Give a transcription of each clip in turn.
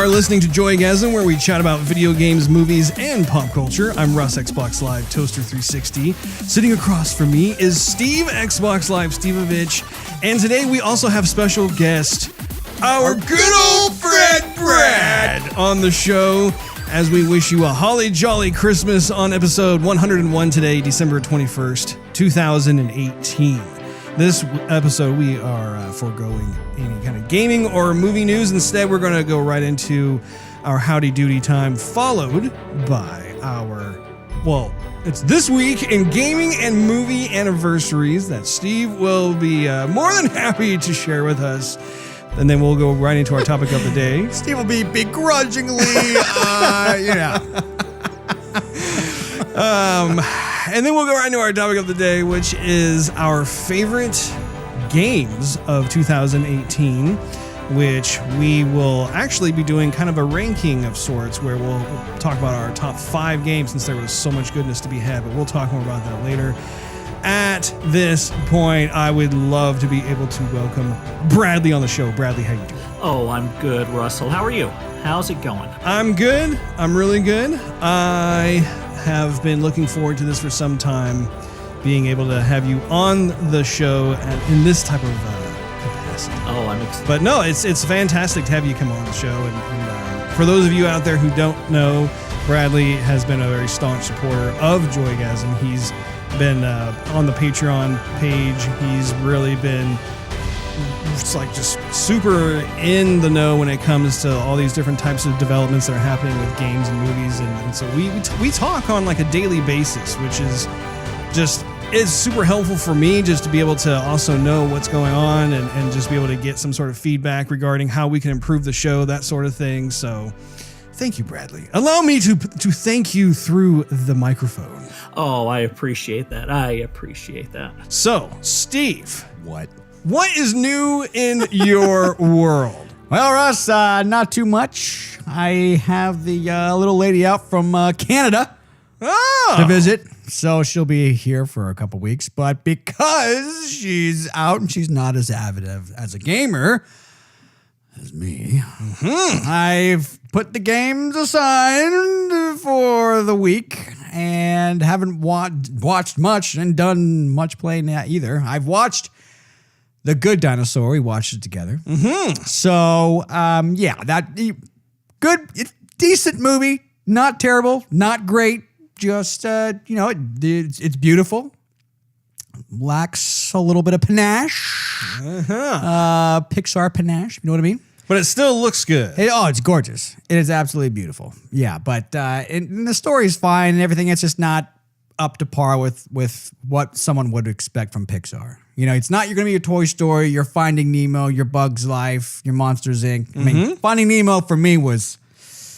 are listening to Joygasm, where we chat about video games, movies, and pop culture. I'm Russ, Xbox Live Toaster 360. Sitting across from me is Steve, Xbox Live Stevavitch. And today we also have special guest, our good old friend Brad, on the show, as we wish you a holly jolly Christmas on episode 101 today, December 21st, 2018. This episode, we are foregoing any kind of gaming or movie news. Instead, we're going to go right into our Howdy Doody time, followed by our, it's this week in gaming and movie anniversaries that Steve will be more than happy to share with us. And then we'll go right into our topic of the day. Steve will be begrudgingly, And then we'll go right into our topic of the day, which is our favorite games of 2018, which we will actually be doing kind of a ranking of sorts, where we'll talk about our top 5 games, since there was so much goodness to be had, but we'll talk more about that later. At this point, I would love to be able to welcome Bradley on the show. Bradley, how you doing? Oh, I'm good, Russell. How are you? How's it going? I'm good. I'm really good. I have been looking forward to this for some time, being able to have you on the show in this type of capacity. Oh, I'm excited. But no, it's fantastic to have you come on the show. And for those of you out there who don't know, Bradley has been a very staunch supporter of Joygasm. He's been on the Patreon page. He's really been just super in the know when it comes to all these different types of developments that are happening with games and movies. And so we talk on like a daily basis, which is super helpful for me, just to be able to also know what's going on and just be able to get some sort of feedback regarding how we can improve the show, that sort of thing. So thank you, Bradley. Allow me to thank you through the microphone. Oh, I appreciate that. So, Steve. What is new in your world? Well, Russ, not too much. I have the little lady out from Canada to visit, so she'll be here for a couple weeks. But because she's out and she's not as avid as a gamer as me, I've put the games aside for the week and haven't watched much and done much playing that either. I've watched The Good Dinosaur. We watched it together. So, good, decent movie. Not terrible, not great. Just, it's beautiful. Lacks a little bit of panache. Pixar panache, you know what I mean? But it still looks good. It's gorgeous. It is absolutely beautiful. Yeah, but and the story's fine and everything. It's just not up to par with what someone would expect from Pixar. You know, it's not you're going to be your Toy Story, your Finding Nemo, your Bugs Life, your Monsters, Inc. I mean, Finding Nemo for me was...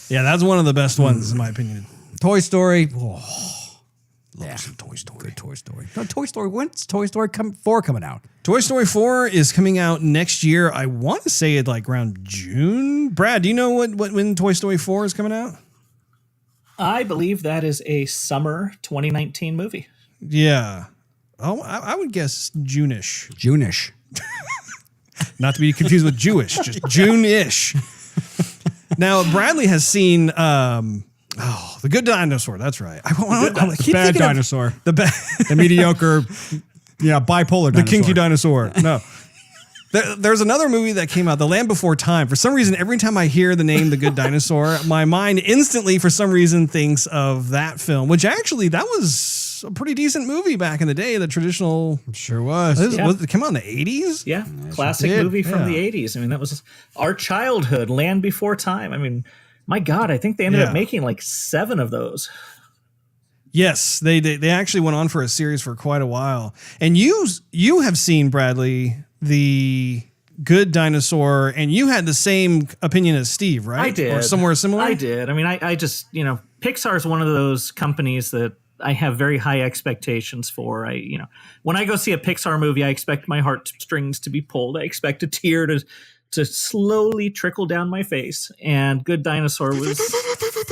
Yeah, that's one of the best ones, in my opinion. Toy Story... Some Toy Story. Good Toy Story. No, Toy Story, when's Toy Story 4 coming out? Toy Story 4 is coming out next year. I want to say it like around June. Brad, do you know when Toy Story 4 is coming out? I believe that is a summer 2019 movie. Yeah. Oh, I would guess June-ish. June-ish. Not to be confused with Jewish, just June-ish. Now, Bradley has seen... The Good Dinosaur. That's right. The bad dinosaur. The mediocre, bipolar dinosaur. The kinky dinosaur. No. There's another movie that came out, The Land Before Time. For some reason, every time I hear the name The Good Dinosaur, my mind instantly, for some reason, thinks of that film, which actually, that was a pretty decent movie back in the day, the traditional... Sure was. It came out in the 80s? Yeah, classic movie from the 80s. I mean, that was our childhood, Land Before Time. I mean... My God, I think they ended up making like 7 of those. Yes, they actually went on for a series for quite a while. And you have seen, Bradley, The Good Dinosaur, and you had the same opinion as Steve, right? I did. Or somewhere similar? I did. I mean, I just, Pixar is one of those companies that I have very high expectations for. When I go see a Pixar movie, I expect my heartstrings to be pulled. I expect a tear to slowly trickle down my face, and Good Dinosaur was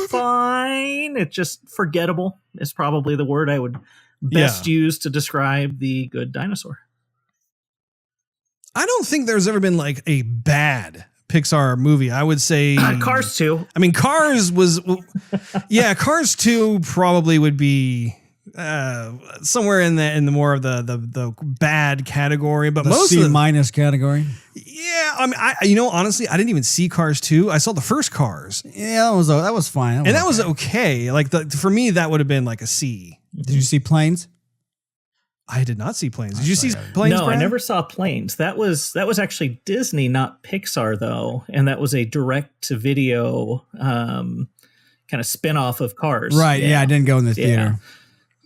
fine. It's just forgettable is probably the word I would best use to describe The Good Dinosaur. I don't think there's ever been like a bad Pixar movie. I would say Cars 2. I mean, Cars was, yeah, Cars 2 probably would be somewhere in the more of the bad category, but The most C of the, minus category. yeah, I mean, honestly, I didn't even see Cars 2. I saw the first Cars, Yeah, that was fine. and that was okay. Like for me, that would have been like a C. Did you see Planes? I did not see Planes. Did you see Planes? No, Brad? I never saw Planes. That was actually Disney, not Pixar, though, and that was a direct-to-video kind of spin-off of Cars. Right. Yeah, I didn't go in the theater.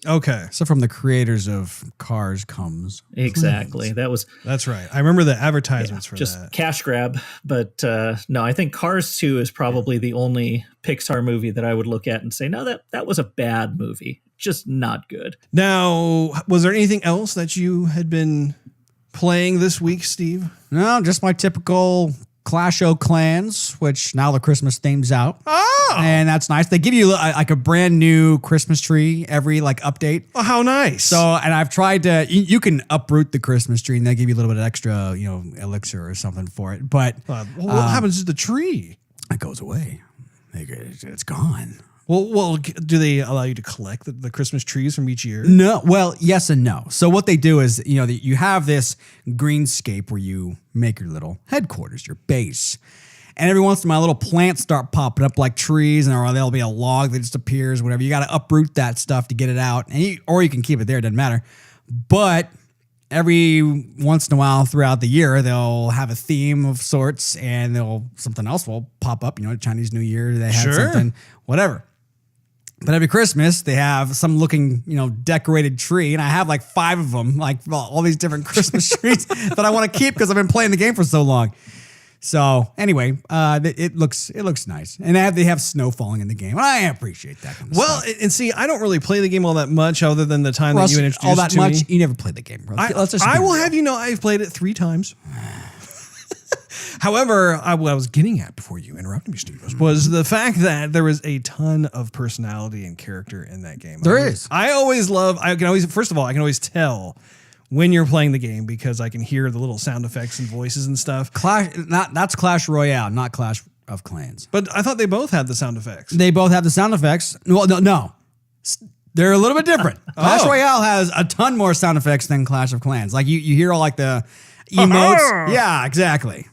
Okay, So from the creators of Cars comes. Exactly. that's right. I remember the advertisements for just that. cash grab. But no, I think Cars 2 is probably the only Pixar movie that I would look at and say, no, that was a bad movie. Just not good. Now, was there anything else that you had been playing this week, Steve? No, just my typical Clash of Clans, which now the Christmas theme's out. Oh, And that's nice. They give you like a brand new Christmas tree every like update. oh, how nice! So, and I've tried to, you can uproot the Christmas tree and they give you a little bit of extra, elixir or something for it. But what happens to the tree? it goes away. It's gone. Well, do they allow you to collect the Christmas trees from each year? No, well, yes and no. So what they do is, you have this greenscape where you make your little headquarters, your base. And every once in a while, little plants start popping up like trees, or there'll be a log that just appears, whatever. You got to uproot that stuff to get it out, or you can keep it there. It doesn't matter. But every once in a while throughout the year, they'll have a theme of sorts, and something else will pop up. Chinese New Year, they had something, whatever. But every Christmas, they have some looking, decorated tree. And I have like 5 of them, like all these different Christmas trees that I want to keep because I've been playing the game for so long. So anyway, it looks nice. And they have snow falling in the game. And I appreciate that kind of Well, stuff. and see, I don't really play the game all that much other than the time Russ, that you introduced all it that to much, me. you never played the game, bro. Let's just I be will real. have you know I've played it 3 times. However, what I was getting at before you interrupted me, Steve, was the fact that there is a ton of personality and character in that game. There is. I can always tell when you're playing the game because I can hear the little sound effects and voices and stuff. That's Clash Royale, not Clash of Clans. But I thought they both had the sound effects. They both have the sound effects. Well, no. They're a little bit different. Clash Royale has a ton more sound effects than Clash of Clans. Like you hear all like the emotes. Yeah, exactly.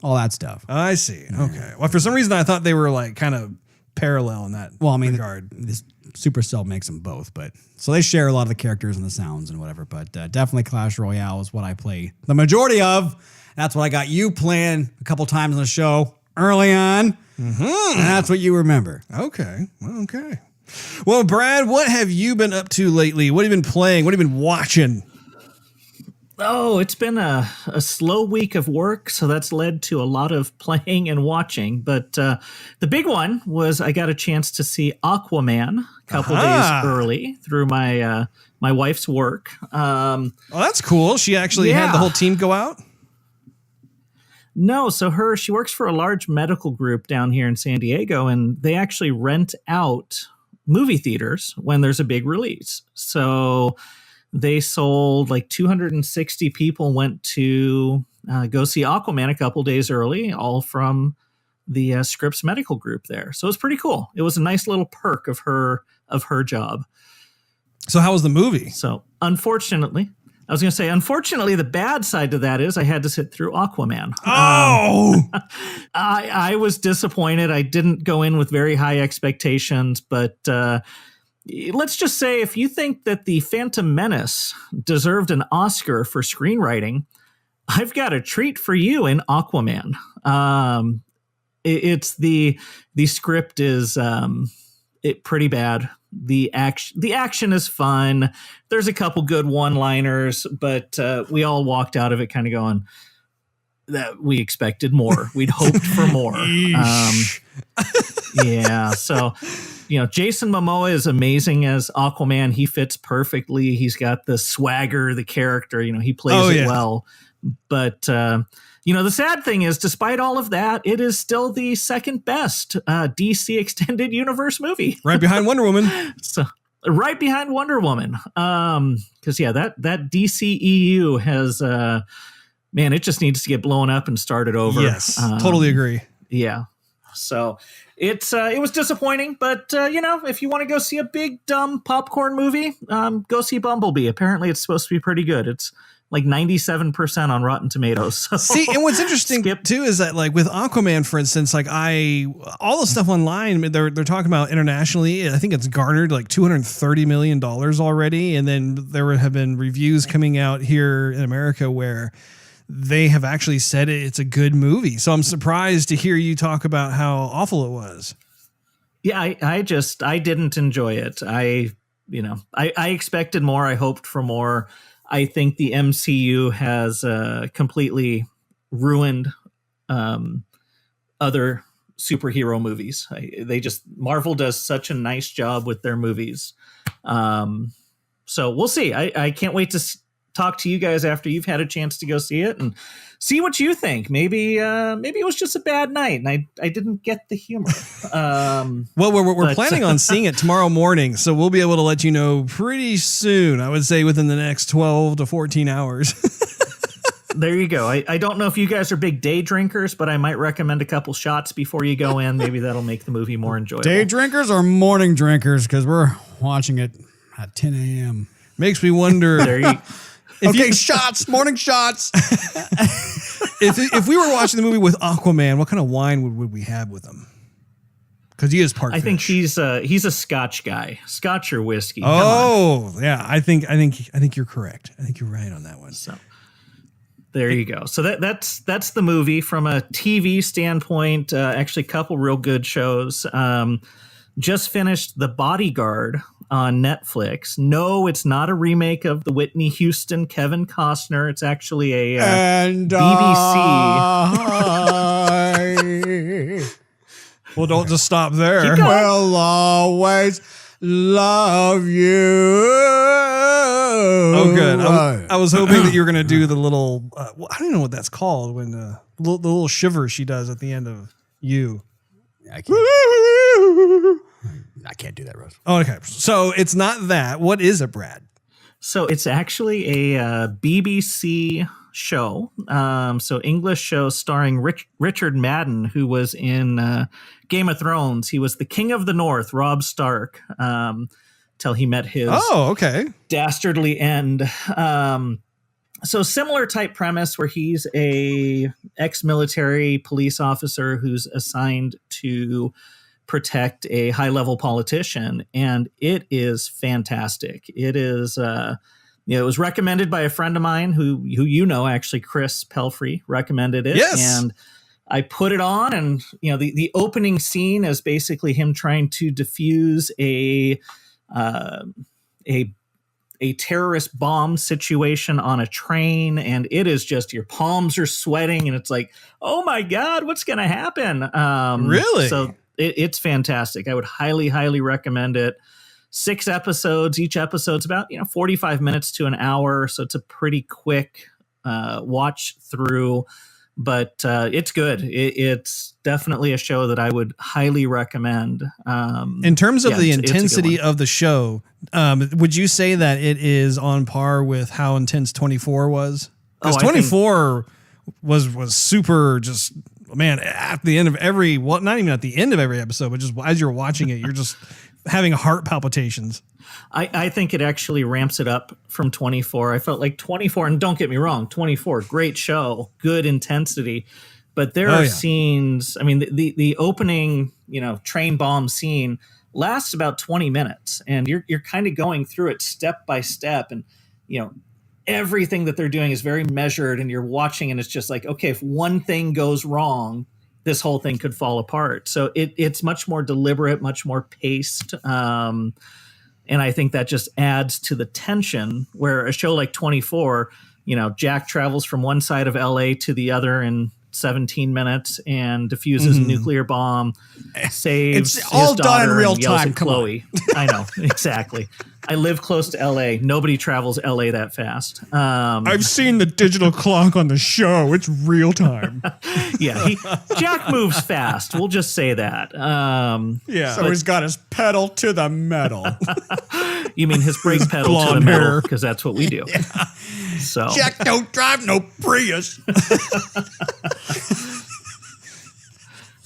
All that stuff. I see. Okay. Well, for some reason, I thought they were like kind of parallel in that regard. This Supercell makes them both, but so they share a lot of the characters and the sounds and whatever. But definitely Clash Royale is what I play the majority of. That's what I got you playing a couple times on the show early on. Mm-hmm. And that's what you remember. Okay. Okay. Well, Brad, what have you been up to lately? What have you been playing? What have you been watching? Oh, it's been a slow week of work, so that's led to a lot of playing and watching. But the big one was I got a chance to see Aquaman a couple days early through my my wife's work. Oh, that's cool. She actually had the whole team go out? No, so she works for a large medical group down here in San Diego, and they actually rent out movie theaters when there's a big release. So they sold like 260 people went to go see Aquaman a couple days early, all from the Scripps Medical Group there. So it was pretty cool. It was a nice little perk of her job. So how was the movie? So unfortunately, the bad side to that is I had to sit through Aquaman. Oh, I was disappointed. I didn't go in with very high expectations, but let's just say if you think that The Phantom Menace deserved an Oscar for screenwriting, I've got a treat for you in Aquaman. It's the script is pretty bad. The action is fun. There's a couple good one-liners, but we all walked out of it kind of going that we expected more. We'd hoped for more. Yeah. So, Jason Momoa is amazing as Aquaman. He fits perfectly. He's got the swagger, the character, he plays it well. But, the sad thing is, despite all of that, it is still the second best DC Extended Universe movie. right behind Wonder Woman. So right behind Wonder Woman. Because, that DCEU has man, it just needs to get blown up and started over. Yes, totally agree. Yeah. So it was disappointing, but if you want to go see a big dumb popcorn movie, go see Bumblebee. Apparently, it's supposed to be pretty good. It's like 97% on Rotten Tomatoes. So see, and what's interesting too is that like with Aquaman, for instance, like all the stuff online, they're talking about internationally. I think it's garnered like $230 million already, and then there have been reviews coming out here in America where they have actually said it's a good movie. So I'm surprised to hear you talk about how awful it was. Yeah, I didn't enjoy it. I expected more. I hoped for more. I think the MCU has completely ruined other superhero movies. Marvel does such a nice job with their movies. So we'll see. I can't wait to talk to you guys after you've had a chance to go see it and see what you think. Maybe it was just a bad night and I didn't get the humor. Well, we're planning on seeing it tomorrow morning, so we'll be able to let you know pretty soon. I would say within the next 12 to 14 hours. There you go. I don't know if you guys are big day drinkers, but I might recommend a couple shots before you go in. Maybe that'll make the movie more enjoyable. Day drinkers or morning drinkers? Because we're watching it at 10 a.m. Makes me wonder. Shots, morning shots. If we were watching the movie with Aquaman, what kind of wine would we have with him? Because he is part. I think he's a Scotch guy, Scotch or whiskey. Oh, yeah. I think you're correct. I think you're right on that one. So there you go. So that's the movie from a TV standpoint. Actually, a couple real good shows. Just finished The Bodyguard on Netflix. No, it's not a remake of the Whitney Houston, Kevin Costner. It's actually a BBC. Well, don't just stop there. We'll always love you. Oh, good. I was hoping that you were going to do the little, I don't even know what that's called, when the little shiver she does at the end of You. I can't do that, Russ. Oh, okay. So it's not that. What is it, Brad? So it's actually a BBC show. So English show starring Richard Madden, who was in Game of Thrones. He was the King of the North, Robb Stark, till he met his dastardly end. So similar type premise where he's a ex-military police officer who's assigned to protect a high-level politician, and it is fantastic. It is, it was recommended by a friend of mine who actually, Chris Pelfrey recommended it. Yes. And I put it on, and the opening scene is basically him trying to defuse a terrorist bomb situation on a train, and it is just, your palms are sweating, and it's like, oh my God, what's going to happen? Really? So it's fantastic. I would highly, highly recommend it. 6 episodes. Each episode's about 45 minutes to an hour, so it's a pretty quick watch through. But it's good. It's definitely a show that I would highly recommend. In terms of the intensity of the show, would you say that it is on par with how intense 24 was? Because 24 was super, just, man, at the end of every, well, not even at the end of every episode, but just as you're watching it, you're just having heart palpitations. I think it actually ramps it up from 24. I felt like 24, and don't get me wrong, 24, great show, good intensity. But there are scenes, I mean, the opening, train bomb scene lasts about 20 minutes, and you're kind of going through it step by step, and, everything that they're doing is very measured, and you're watching, and it's just like, okay, if one thing goes wrong, this whole thing could fall apart. So it's much more deliberate, much more paced. And I think that just adds to the tension, where a show like 24, Jack travels from one side of LA to the other in 17 minutes and diffuses a nuclear bomb, saves it's all his daughter, done in real and yells time. at Chloe. I know, exactly. I live close to LA. Nobody travels LA that fast. I've seen the digital clock on the show. It's real time. Yeah, Jack moves fast. We'll just say that. So he's got his pedal to the metal. You mean his brake pedal to the Blonde metal, hair. because that's what we do. So Jack don't drive no Prius.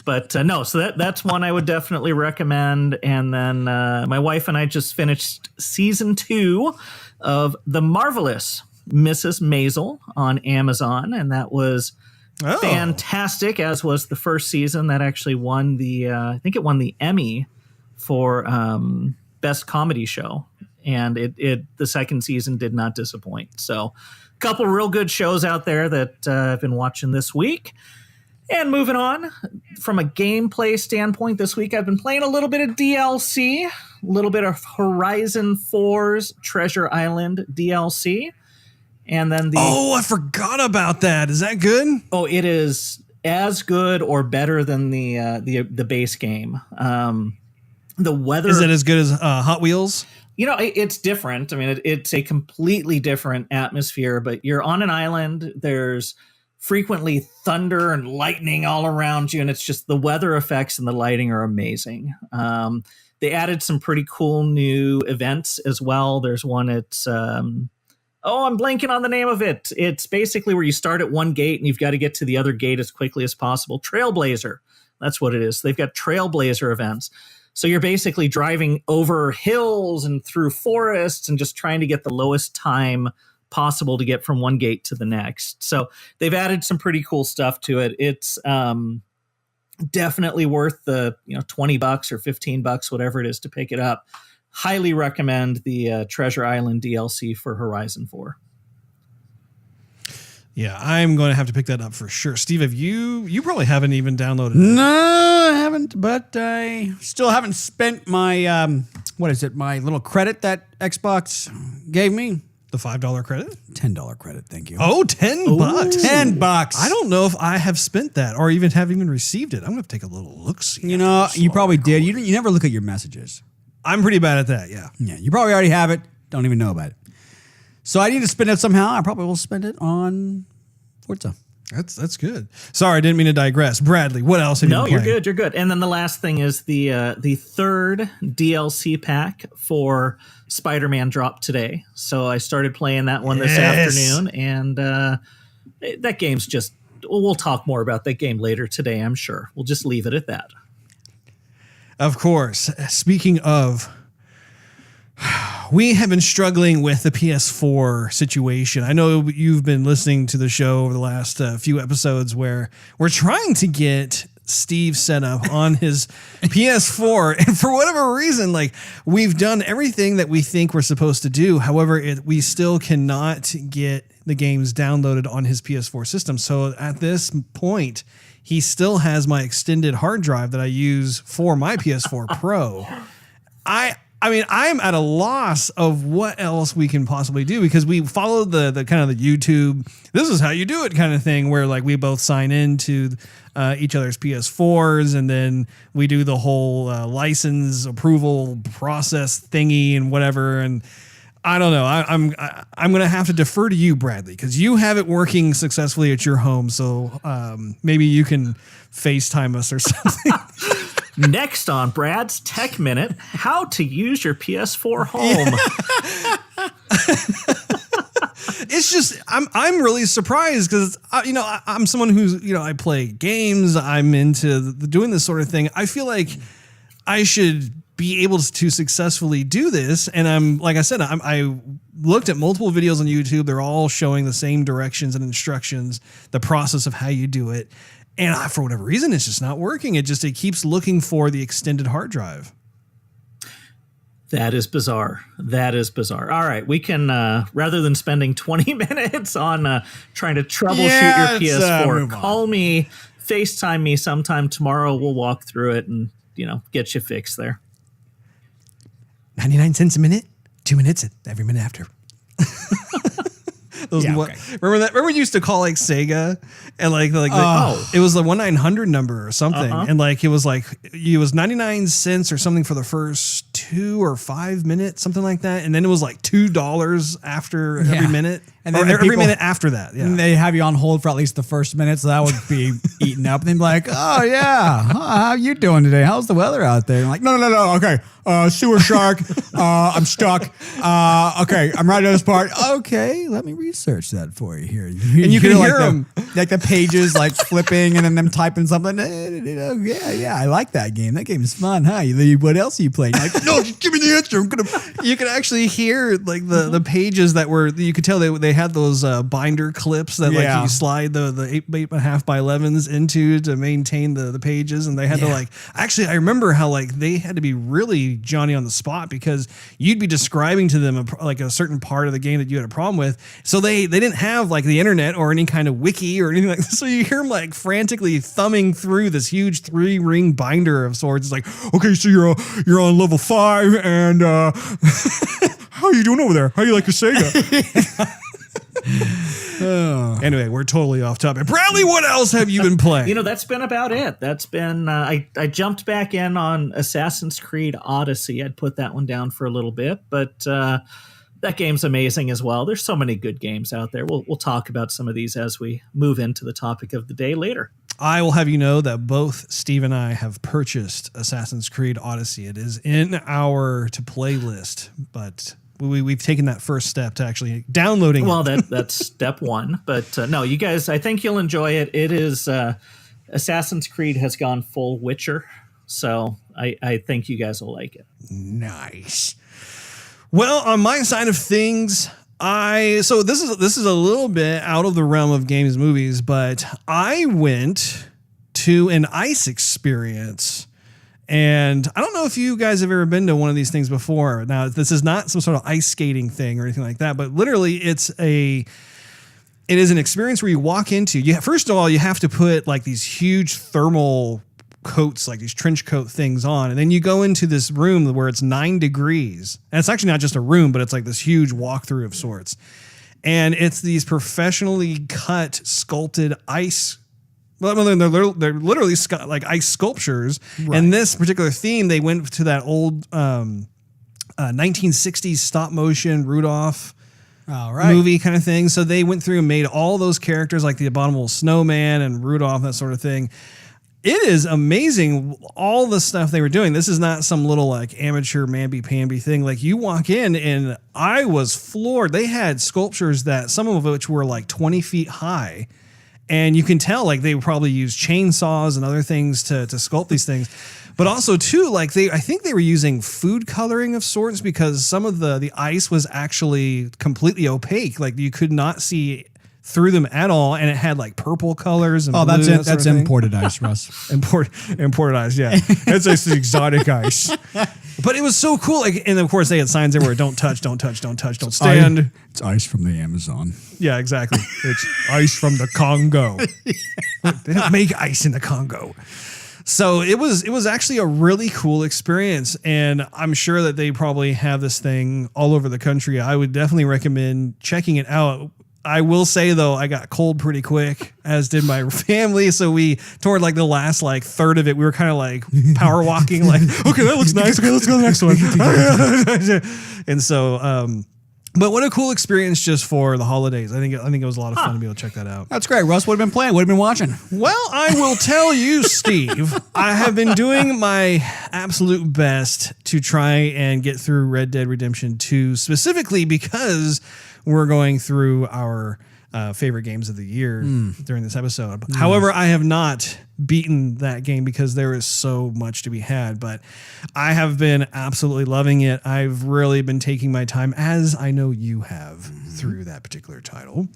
But no, so that's one I would definitely recommend. And then my wife and I just finished season 2 of The Marvelous Mrs. Maisel on Amazon, and that was fantastic, as was the first season. That actually won I think it won the Emmy for Best Comedy Show, and the second season did not disappoint. So a couple real good shows out there that I've been watching this week. And moving on, from a gameplay standpoint, this week I've been playing a little bit of DLC, a little bit of Horizon 4's Treasure Island DLC. And then I forgot about that. Is that good? Oh, it is as good or better than the base game. The weather... Is it as good as Hot Wheels? You know, it's different. I mean, it's a completely different atmosphere, but you're on an island. There's frequently thunder and lightning all around you, and it's just the weather effects and the lighting are amazing. They added some pretty cool new events as well. There's one at I'm blanking on the name of it. It's basically where you start at one gate and you've got to get to the other gate as quickly as possible. Trailblazer, that's what it is. They've got Trailblazer events. So you're basically driving over hills and through forests and just trying to get the lowest time possible to get from one gate to the next. So they've added some pretty cool stuff to it. It's definitely worth the $20 or $15, whatever it is, to pick it up. Highly recommend the Treasure Island DLC for Horizon 4. Yeah, I'm going to have to pick that up for sure. Steve, you probably haven't even downloaded it. No, I haven't, but I still haven't spent my, my little credit that Xbox gave me. The $5 credit? $10 credit, thank you. Oh, $10. $10. I don't know if I have spent that or have even received it. I'm going to take a little look-see. You know, you probably did. You never look at your messages. I'm pretty bad at that, yeah. Yeah, you probably already have it. Don't even know about it. So I need to spend it somehow. I probably will spend it on Forza. That's good. Sorry, I didn't mean to digress. Bradley, what else have you been playing? You're good. And then the last thing is the third DLC pack for Spider-Man dropped today. So I started playing that one this afternoon, and that game's just... We'll talk more about that game later today, I'm sure. We'll just leave it at that. Of course. Speaking of... We have been struggling with the PS4 situation. I know you've been listening to the show over the last few episodes where we're trying to get Steve set up on his PS4. And for whatever reason, we've done everything that we think we're supposed to do. However, we still cannot get the games downloaded on his PS4 system. So at this point, he still has my extended hard drive that I use for my PS4 Pro. I mean, I'm at a loss of what else we can possibly do, because we followed the kind of the YouTube, this is how you do it kind of thing, where we both sign into each other's PS4s, and then we do the whole license approval process thingy and whatever. And I don't know. I'm going to have to defer to you, Bradley, because you have it working successfully at your home. So maybe you can FaceTime us or something. Next on Brad's Tech Minute, how to use your PS4 home. It's just I'm really surprised because I'm someone who's I play games. I'm into doing this sort of thing. I feel like I should be able to successfully do this, and I'm like I said, I looked at multiple videos on YouTube. They're all showing the same directions and instructions, the process of how you do it. And for whatever reason, it's just not working. It keeps looking for the extended hard drive. That is bizarre. All right. We can, rather than spending 20 minutes on trying to troubleshoot your PS4, call me, FaceTime me sometime tomorrow. We'll walk through it and, get you fixed there. 99 cents a minute, 2 minutes every minute after. Okay. Remember that? Remember we used to call Sega and it was the 1-900 number or something, and it was 99 cents or something for the first 2 or 5 minutes, something like that. And then it was like $2 after every minute. And then every minute after that. Yeah. And they have you on hold for at least the first minute, so that would be eaten up. And they'd be like, oh, yeah, how you doing today? How's the weather out there? And I'm like, no, okay. Sewer shark. I'm stuck. Okay, I'm right at this part. Okay, let me research that for you here. And you can hear them. Like the pages like flipping and then them typing something. Yeah, I like that game. That game is fun, huh? What else are you playing? You're like, no, just give me the answer. You could actually hear like the pages that were, you could tell they had those binder clips that like you slide the 8.5 by 11s into to maintain the pages. And they had to like, actually, I remember how like they had to be really Johnny on the spot because you'd be describing to them like a certain part of the game that you had a problem with. So they didn't have like the internet or any kind of wiki or anything like that. So you hear them like frantically thumbing through this huge 3-ring binder of swords. It's like, okay, so you're on level 5 and how are you doing over there? How you like your Sega? Anyway, we're totally off topic. Bradley, what else have you been playing? That's been about it. That's been, I jumped back in on Assassin's Creed Odyssey. I'd put that one down for a little bit, but that game's amazing as well. There's so many good games out there. We'll talk about some of these as we move into the topic of the day later. I will have you know that both Steve and I have purchased Assassin's Creed Odyssey. It is in our to play list, but we've taken that first step to actually downloading. Well, that's step one. But no, you guys, I think you'll enjoy it. It is Assassin's Creed has gone full Witcher, so I think you guys will like it. Nice. Well, on my side of things, so this is a little bit out of the realm of games, movies, but I went to an ice experience. And I don't know if you guys have ever been to one of these things before. Now, this is not some sort of ice skating thing or anything like that, but literally it is an experience where you walk into, first of all, you have to put like these huge thermal coats, like these trench coat things on. And then you go into this room where it's 9 degrees. And it's actually not just a room, but it's like this huge walkthrough of sorts. And it's these professionally cut, sculpted ice. Well, they're literally like ice sculptures. Right. And this particular theme, they went to that old 1960s stop motion Rudolph movie kind of thing. So they went through and made all those characters like the Abominable Snowman and Rudolph, that sort of thing. It is amazing, all the stuff they were doing. This is not some little like amateur mamby-pamby thing. Like you walk in and I was floored. They had sculptures that some of which were like 20 feet high. And you can tell like they probably use chainsaws and other things to sculpt these things. But also too, like I think they were using food coloring of sorts because some of the ice was actually completely opaque. Like you could not see through them at all, and it had like purple colors and blue, that's imported ice, Russ. Imported ice, yeah. It's just exotic ice. But it was so cool. Like, and of course they had signs everywhere: "Don't touch, don't touch, don't touch, don't stand." It's ice from the Amazon. Yeah, exactly. It's ice from the Congo. They don't make ice in the Congo. So it was actually a really cool experience, and I'm sure that they probably have this thing all over the country. I would definitely recommend checking it out. I will say though, I got cold pretty quick, as did my family. So toward like the last like third of it, we were kind of like power walking, like, okay, that looks nice. Okay, let's go to the next one. And so, but what a cool experience just for the holidays. I think it was a lot of fun to be able to check that out. That's great. Russ, what have you been playing? What have you been watching? Well, I will tell you, Steve, I have been doing my absolute best to try and get through Red Dead Redemption 2, specifically because we're going through our favorite games of the year during this episode. However, I have not beaten that game because there is so much to be had, but I have been absolutely loving it. I've really been taking my time, as I know you have, through that particular title.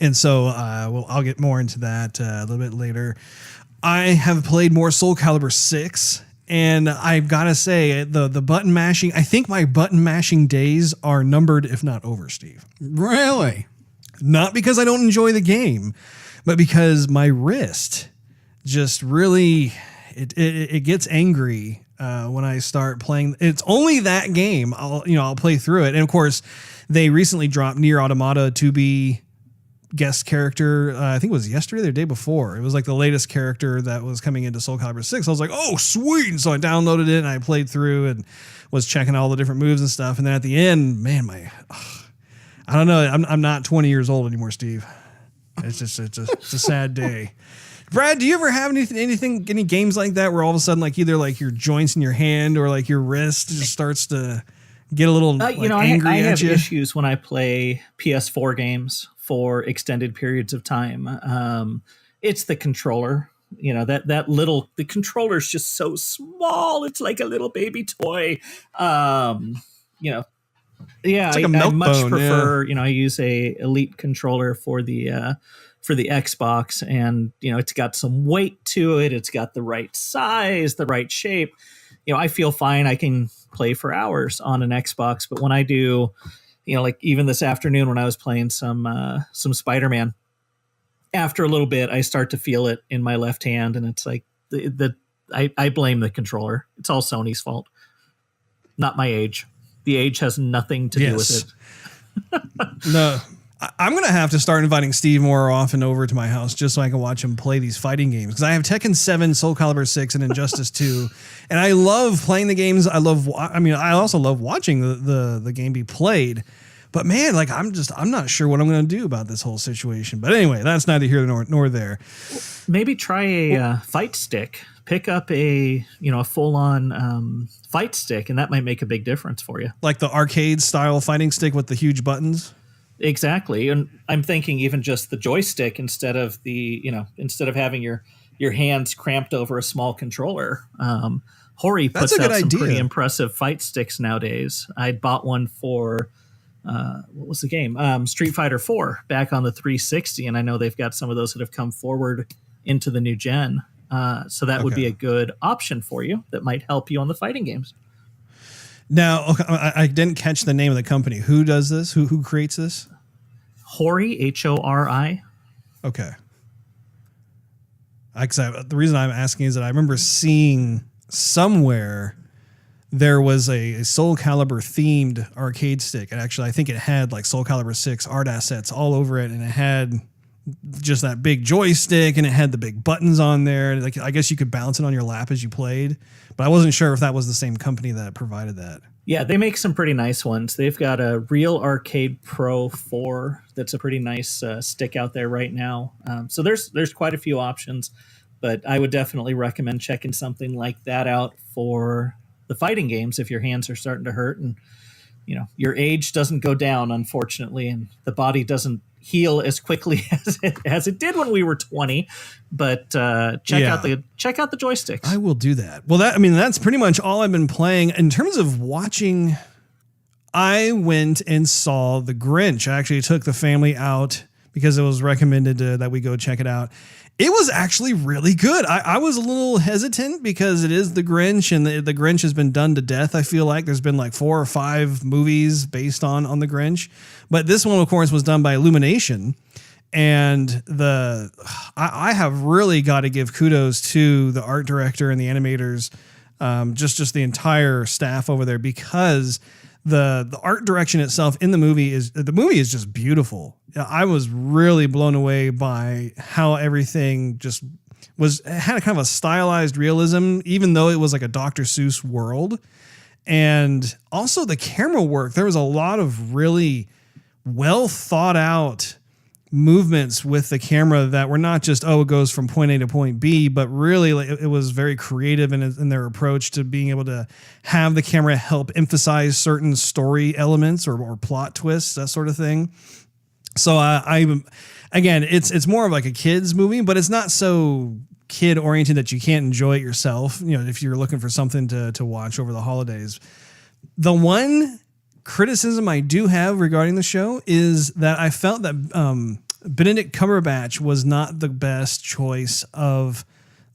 And so I'll get more into that a little bit later. I have played more Soul Calibur 6. And I've got to say, the button mashing, I think my button mashing days are numbered, if not over, Steve. Really? Not because I don't enjoy the game, but because my wrist just really, it gets angry when I start playing. It's only that game. I'll play through it. And of course, they recently dropped Nier Automata to be guest character. I think it was yesterday or the day before. It was like the latest character that was coming into Soul Calibur 6. I was like, oh, sweet. And so I downloaded it and I played through and was checking all the different moves and stuff. And then at the end, man, I don't know. I'm not 20 years old anymore, Steve. It's a sad day. Brad, do you ever have any games like that where all of a sudden, like either like your joints in your hand or like your wrist just starts to get a little angry I at have you? issues when I play PS4 games for extended periods of time. It's the controller. The controller's just so small. It's like a little baby toy. Yeah, like I much bone, prefer. I use a Elite controller for the Xbox, and it's got some weight to it. It's got the right size, the right shape. I feel fine. I can play for hours on an Xbox, but when I do, like even this afternoon when I was playing some Spider-Man, after a little bit, I start to feel it in my left hand, and it's like I blame the controller. It's all Sony's fault, not my age. The age has nothing to do with it. No, I'm going to have to start inviting Steve more often over to my house just so I can watch him play these fighting games. Because I have Tekken 7, Soul Calibur 6, and Injustice 2. And I love playing the games. I also love watching the game be played. But man, like I'm not sure what I'm going to do about this whole situation. But anyway, that's neither here nor there. Maybe try a fight stick. Pick up a full-on fight stick, and that might make a big difference for you. Like the arcade style fighting stick with the huge buttons. Exactly, and I'm thinking even just the joystick instead of having your hands cramped over a small controller. Hori puts out some pretty impressive fight sticks nowadays. I bought one for what was the game? Street Fighter 4 back on the 360, and I know they've got some of those that have come forward into the new gen. So that would be a good option for you that might help you on the fighting games. Now, I didn't catch the name of the company. Who does this? Who creates this? Hori, Hori. Okay. The reason I'm asking is that I remember seeing somewhere there was a Soul Calibur themed arcade stick. And actually, I think it had like Soul Calibur 6 art assets all over it. And it had just that big joystick and it had the big buttons on there. Like, I guess you could bounce it on your lap as you played, but I wasn't sure if that was the same company that provided that. Yeah, they make some pretty nice ones. They've got a Real Arcade Pro 4 that's a pretty nice stick out there right now. So there's quite a few options, but I would definitely recommend checking something like that out for the fighting games if your hands are starting to hurt and your age doesn't go down, unfortunately, and the body doesn't heal as quickly as it did when we were 20. But check out the joysticks. I will do that. Well, that's pretty much all I've been playing in terms of watching. I went and saw The Grinch. I actually took the family out because it was recommended that we go check it out. It was actually really good. I was a little hesitant because it is The Grinch, and the Grinch has been done to death. I feel like there's been like 4 or 5 movies based on The Grinch. But this one, of course, was done by Illumination. And I have really got to give kudos to the art director and the animators, just the entire staff over there, because the art direction itself in the movie is just beautiful. I was really blown away by how everything just had a kind of a stylized realism, even though it was like a Dr. Seuss world. And also the camera work. There was a lot of really well thought out movements with the camera that were not just, it goes from point A to point B, but really it was very creative in their approach to being able to have the camera help emphasize certain story elements or plot twists, that sort of thing. So again, it's more of like a kid's movie, but it's not so kid oriented that you can't enjoy it yourself. If you're looking for something to watch over the holidays. The one criticism I do have regarding the show is that I felt that Benedict Cumberbatch was not the best choice of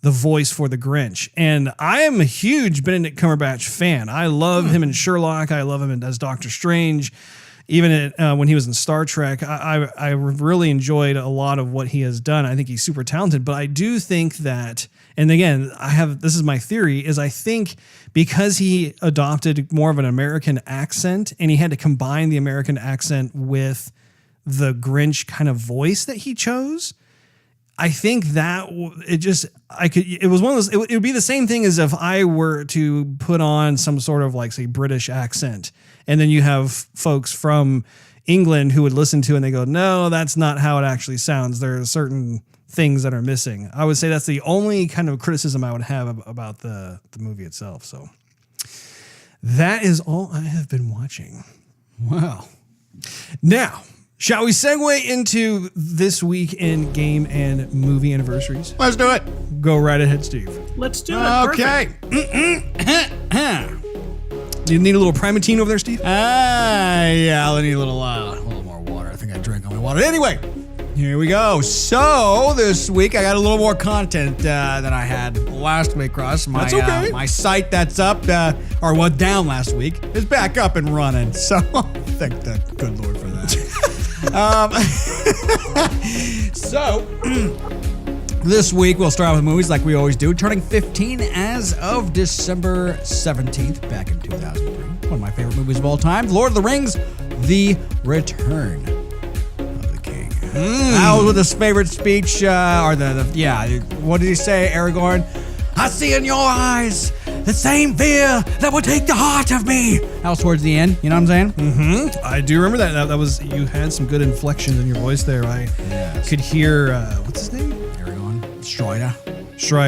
the voice for the Grinch. And I am a huge Benedict Cumberbatch fan. I love him in Sherlock. I love him as Doctor Strange. Even when he was in Star Trek, I really enjoyed a lot of what he has done. I think he's super talented, but I do think that, and again, this is my theory, is I think because he adopted more of an American accent and he had to combine the American accent with the Grinch kind of voice that he chose. I think that it was one of those, it would be the same thing as if I were to put on some sort of like, say, British accent. And then you have folks from England who would listen to it and they go, no, that's not how it actually sounds. There are certain things that are missing. I would say that's the only kind of criticism I would have about the movie itself. So that is all I have been watching. Wow. Now, shall we segue into this week in game and movie anniversaries? Let's do it. Go right ahead, Steve. Let's do it. Okay. Do you need a little primatine over there, Steve? Yeah, I need a little more water. I think I drank all my water. Anyway, here we go. So this week I got a little more content than I had last week, Russ. That's okay. My site that's up, or was down last week, is back up and running. So thank the good Lord for that. So this week we'll start with movies like we always do, turning 15 as of December 17th, back in 2003. One of my favorite movies of all time, Lord of the Rings, The Return of the King. That was with his favorite speech, what did he say, Aragorn? I see in your eyes the same fear that would take the heart of me. That was towards the end, you know what I'm saying? Mm-hmm. I do remember that. That was, you had some good inflections in your voice there. I could hear, what's his name? Strider.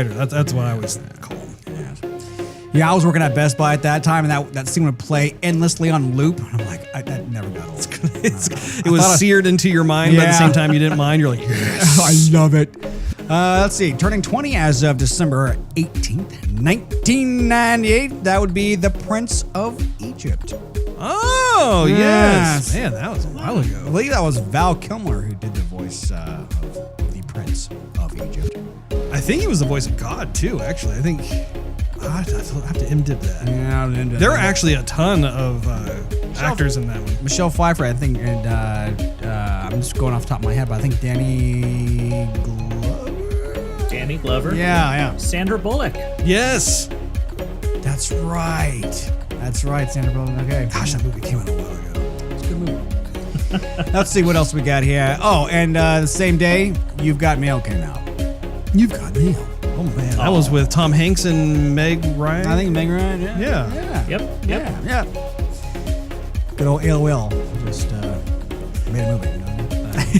That's what I always call him. Yeah, I was working at Best Buy at that time, and that scene would play endlessly on loop. And I'm like, that never got old. It was seared into your mind, but at the same time you didn't mind. You're like, yes. I love it. Let's see, turning 20 as of December 18th, 1998. That would be The Prince of Egypt. Oh, yes. Man, that was a while ago. I believe that was Val Kilmer who did the voice of the Prince of Egypt. I think he was the voice of God, too, actually. I think I have to MDib that. Yeah, there are actually a ton of actors in that one. Michelle Pfeiffer, I think, and I'm just going off the top of my head, but I think Danny Glover. Yeah. Sandra Bullock. Yes. That's right, Sandra Bullock. Okay. Gosh, that movie came out a while ago. It's a good movie. Let's see what else we got here. Oh, and the same day, You've Got Mail came out. You've Got Mail. Oh, man. That was with Tom Hanks and Meg Ryan. I think Meg Ryan, Yeah. Yep. Yeah. Good old AOL just made a movie.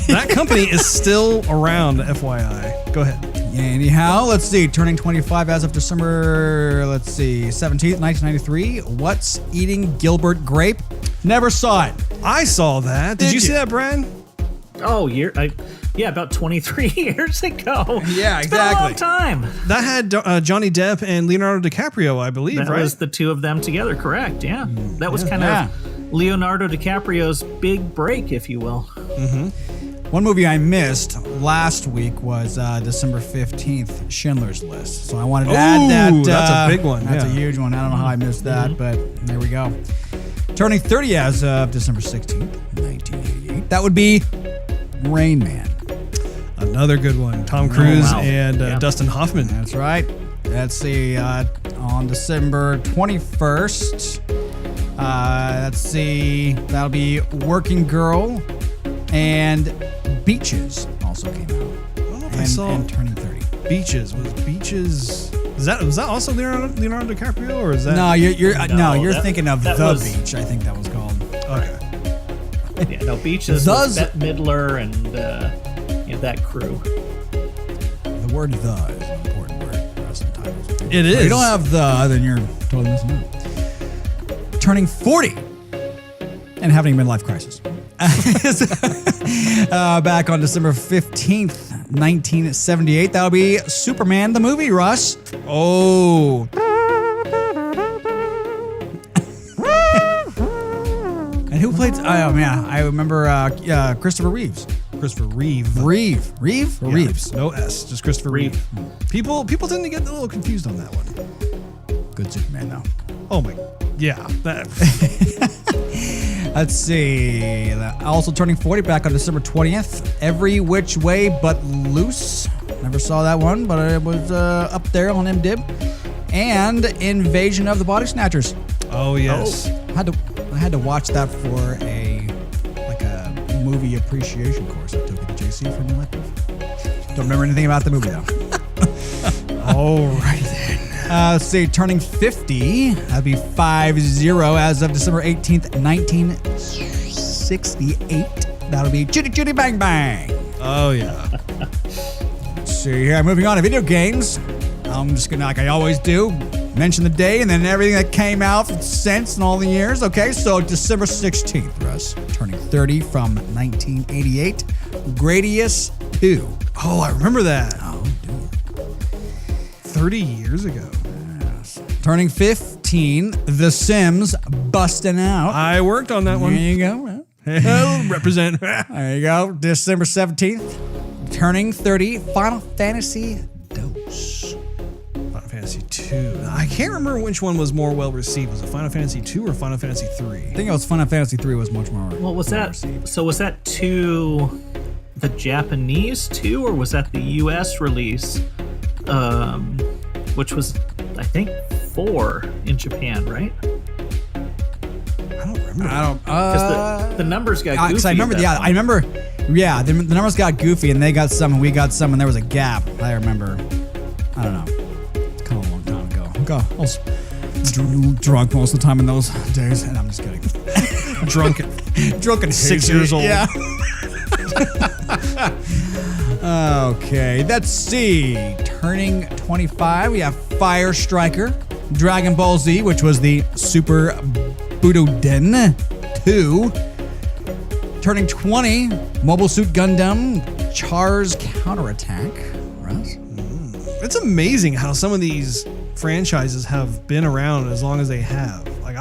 That company is still around, FYI. Go ahead. Anyhow, let's see. Turning 25 as of December, 17th, 1993. What's Eating Gilbert Grape? Never saw it. I saw that. Did you see that, Brad? Oh, about 23 years ago. Yeah, it's been a long time. That had Johnny Depp and Leonardo DiCaprio, I believe, that right? That was the two of them together, correct, yeah. That was kind of Leonardo DiCaprio's big break, if you will. Mm-hmm. One movie I missed last week was December 15th, Schindler's List. So I wanted to add that. That's a big one. That's a huge one. I don't know how I missed that, but there we go. Turning 30 as of December 16th, 1988. That would be Rain Man. Another good one. Tom Cruise and Dustin Hoffman. That's right. Let's see. On December 21st, that'll be Working Girl. And Beaches also came out. I don't know if I saw. And Turning 30. Beaches. Was that also Leonardo DiCaprio, or is that? No, you're thinking of The Beach. I think that was called. Okay. Yeah, no, Beaches was Bette Midler and that crew. The word "the" is an important word for us in titles. It is. If you don't have "the," then you're totally missing out. Turning 40 and having a midlife crisis. Back on December 15th, 1978, that'll be Superman the movie, Russ. Oh. And who played? Oh man, I remember Christopher Reeves. Christopher Reeve. Reeve or Reeves? No S, just Christopher Reeve. People tend to get a little confused on that one. Good Superman though. Oh my, yeah. That. Let's see. Also turning 40 back on December 20th. Every Which Way But Loose. Never saw that one, but it was up there on MDib. And Invasion of the Body Snatchers. Oh yes. I had to watch that for a movie appreciation course I took at the JC for an elective. Don't remember anything about the movie, though. All right, then. Let's see, turning 50. That'd be 50 as of December 18th, 1968. That'll be Chitty Chitty Bang Bang. Oh, yeah. Let's see here. Moving on to video games. I'm just going to, like I always do, mention the day and then everything that came out since and all the years. Okay, so December 16th, Russ, turning 30 from 1988. Gradius 2. Oh, I remember that. Oh, dude. 30 years ago. Yes. Turning 15, The Sims busting out. I worked on that There one. you go. Represent. There you go. December 17th, turning 30, Final Fantasy Dose. Final Fantasy 2. I can't remember which one was more well received. Was it Final Fantasy 2 or Final Fantasy 3? I think it was Final Fantasy 3 was much more. What was well that? received. So was that 2 the Japanese 2, or was that the US release? Which was, I think, 4 in Japan, right? I don't remember. Because the numbers got goofy. 'Cause I remember, at that I remember, the numbers got goofy and they got some and we got some and there was a gap. I remember. I don't know. It's kind of a long time ago. I was drunk most of the time in those days, and I'm just kidding. Drunk at 6 years old. Yeah. Okay, let's see. Turning 25, we have Fire Striker, Dragon Ball Z, which was the Super Budoden 2. Turning 20, Mobile Suit Gundam, Char's Counterattack. Russ? It's amazing how some of these franchises have been around as long as they have. Like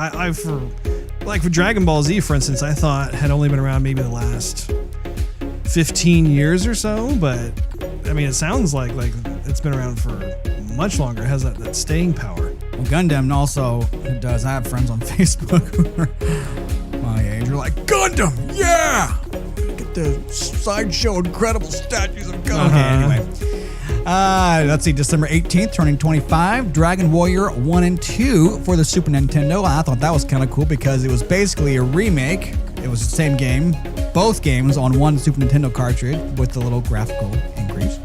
for Dragon Ball Z, for instance, I thought had only been around maybe the last 15 years or so, but I mean, it sounds like it's been around for much longer. It has that staying power. Well, Gundam also does. I have friends on Facebook who are my age. You're like, Gundam, yeah! Get the sideshow incredible statues of Gundam. Okay, anyway. Let's see, December 18th, turning 25, Dragon Warrior 1 and 2 for the Super Nintendo. I thought that was kind of cool because it was basically a remake. It was the same game, both games on one Super Nintendo cartridge with the little graphical increase.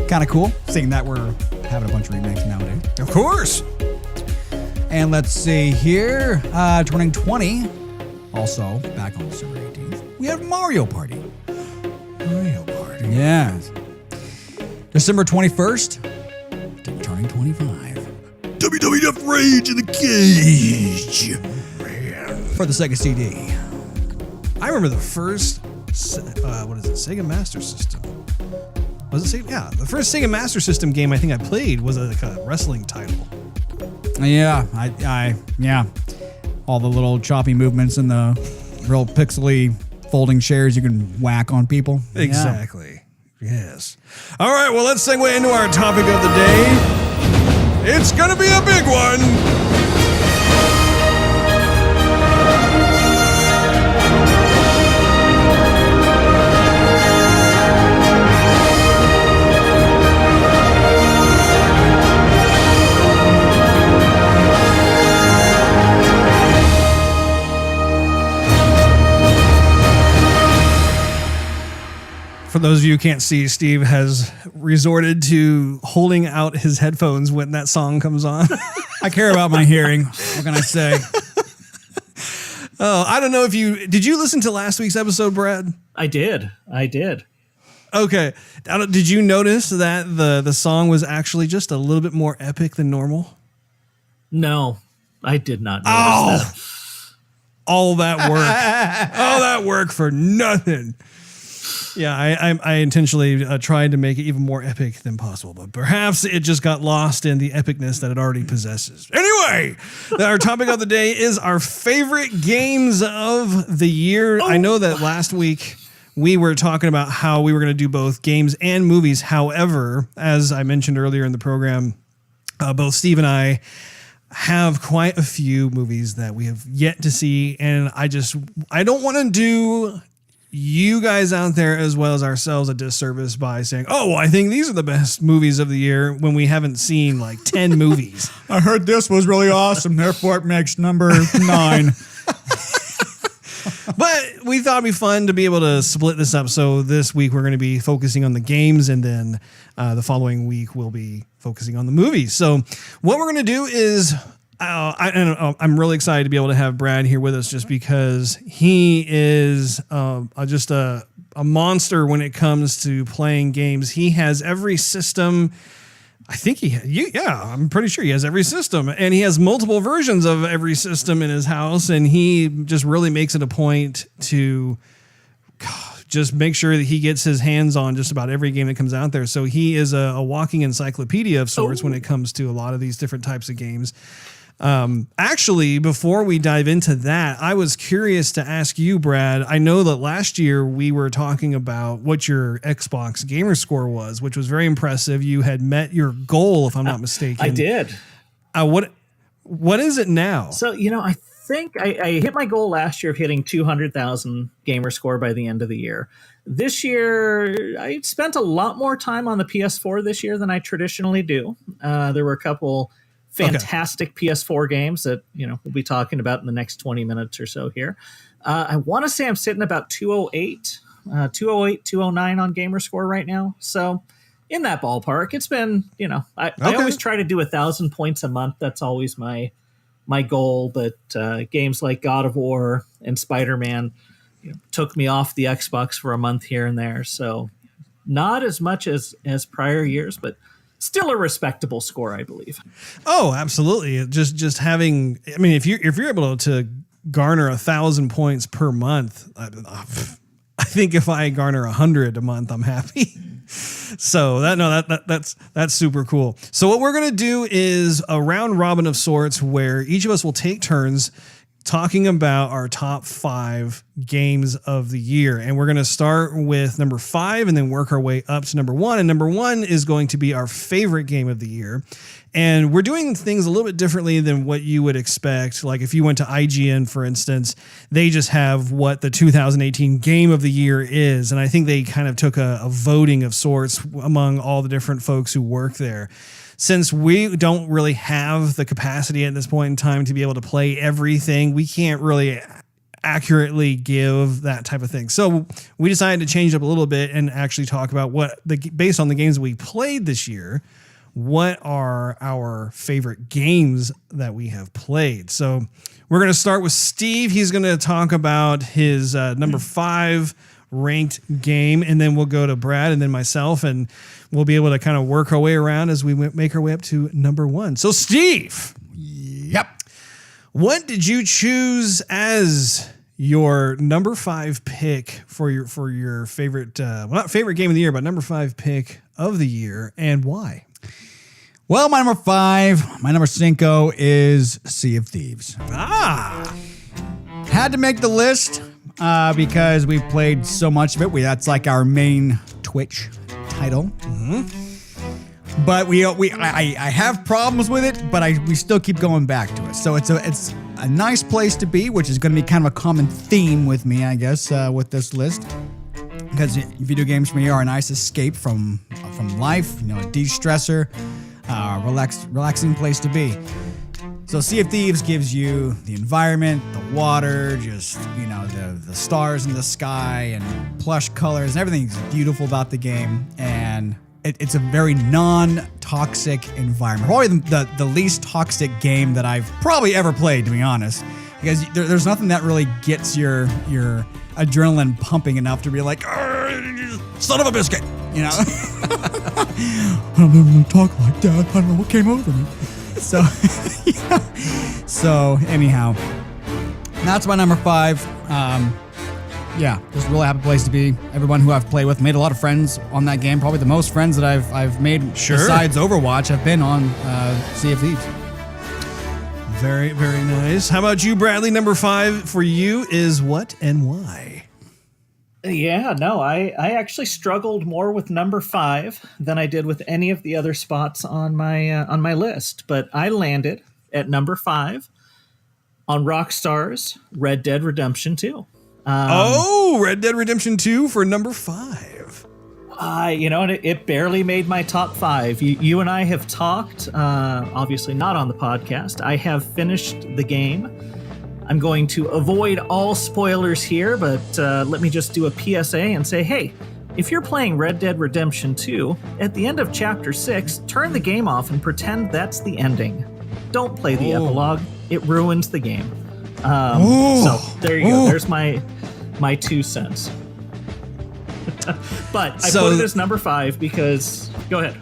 Kind of cool, seeing that we're having a bunch of remakes nowadays. Of course. And let's see here, turning 20, also back on December 18th, we have Mario Party. Mario Party. Yes. December 21st, turning 25. WWF Rage in the Cage. For the Sega CD. I remember the first, Sega Master System. Was it Sega? Yeah, the first Sega Master System game I think I played was like a wrestling title. Yeah, yeah. All the little choppy movements and the real pixely folding chairs you can whack on people. Exactly. Yes. All right, well, let's segue into our topic of the day. It's going to be a big one. For those of you who can't see, Steve has resorted to holding out his headphones when that song comes on. I care about my hearing. What can I say? Oh, I don't know did you listen to last week's episode, Brad? I did. Okay. Did you notice that the song was actually just a little bit more epic than normal? No, I did not notice that. All that work for nothing. Yeah, I intentionally tried to make it even more epic than possible, but perhaps it just got lost in the epicness that it already possesses. Anyway, our topic of the day is our favorite games of the year. I know that last week we were talking about how we were going to do both games and movies. However, as I mentioned earlier in the program, both Steve and I have quite a few movies that we have yet to see, and I don't want to do you guys out there as well as ourselves a disservice by saying, oh, I think these are the best movies of the year when we haven't seen like 10 movies. I heard this was really awesome, therefore it makes number 9. But we thought it'd be fun to be able to split this up. So this week we're going to be focusing on the games, and then the following week we'll be focusing on the movies. So what we're going to do is I'm really excited to be able to have Brad here with us, just because he is just a monster when it comes to playing games. He has every system. I think I'm pretty sure he has every system, and he has multiple versions of every system in his house, and he just really makes it a point to just make sure that he gets his hands on just about every game that comes out there. So he is a walking encyclopedia of sorts when it comes to a lot of these different types of games. Actually, before we dive into that, I was curious to ask you, Brad. I know that last year we were talking about what your Xbox gamer score was, which was very impressive. You had met your goal, if I'm not mistaken. I did. What is it now? So, I think I hit my goal last year of hitting 200,000 gamer score by the end of the year. This year, I spent a lot more time on the PS4 this year than I traditionally do. There were a couple fantastic PS4 games that we'll be talking about in the next 20 minutes or so here. I want to say I'm sitting about 208, 209 on gamerscore right now. So in that ballpark, it's been I always try to do 1,000 points a month. That's always my goal. But games like God of War and Spider-Man took me off the Xbox for a month here and there. So not as much as prior years, but still a respectable score, I believe. Oh, absolutely. Just having, if you're able to garner 1,000 points per month, I think if I garner 100 a month, I'm happy. So that's super cool. So what we're going to do is a round robin of sorts, where each of us will take turns talking about our top 5 games of the year. And we're going to start with number 5 and then work our way up to number 1. And number 1 is going to be our favorite game of the year. And we're doing things a little bit differently than what you would expect. Like if you went to IGN, for instance, they just have what the 2018 game of the year is. And I think they kind of took a voting of sorts among all the different folks who work there. Since we don't really have the capacity at this point in time to be able to play everything, we can't really accurately give that type of thing. So we decided to change up a little bit and actually talk about based on the games that we played this year, what are our favorite games that we have played. So we're going to start with Steve. He's going to talk about his number 5 ranked game, and then we'll go to Brad and then myself, and we'll be able to kind of work our way around as we make our way up to number 1. So Steve, Yep. what did you choose as your number 5 pick for your favorite, not favorite game of the year, but number 5 pick of the year, and why? Well, my number 5, my number 5 is Sea of Thieves. Had to make the list because we've played so much of it. That's like our main Twitch title. Mm-hmm. But I have problems with it, but we still keep going back to it. So it's a nice place to be, which is going to be kind of a common theme with me, I guess, with this list. Because video games for me are a nice escape from life, a de-stressor, relaxing place to be. So Sea of Thieves gives you the environment, the water, just, the stars in the sky and plush colors and everything's beautiful about the game. And it's a very non-toxic environment. Probably the least toxic game that I've probably ever played, to be honest. Because there's nothing that really gets your adrenaline pumping enough to be like, son of a biscuit, I don't even talk like that. I don't know what came over me. So, So anyhow, that's my number 5. Just a really happy place to be. Everyone who I've played with, made a lot of friends on that game. Probably the most friends that I've made besides Overwatch have been on Sea of Thieves. Very, very nice. How about you, Bradley? Number 5 for you is what and why? Yeah, no, I actually struggled more with number 5 than I did with any of the other spots on my list. But I landed at number 5 on Rockstar's Red Dead Redemption 2. Red Dead Redemption 2 for number 5. It barely made my top 5. You and I have talked, obviously not on the podcast. I have finished the game. I'm going to avoid all spoilers here, but let me just do a PSA and say, hey, if you're playing Red Dead Redemption 2, at the end of Chapter 6, turn the game off and pretend that's the ending. Don't play the epilogue. It ruins the game. So there you go. There's my 2 cents. But I put it as number 5 because... Go ahead.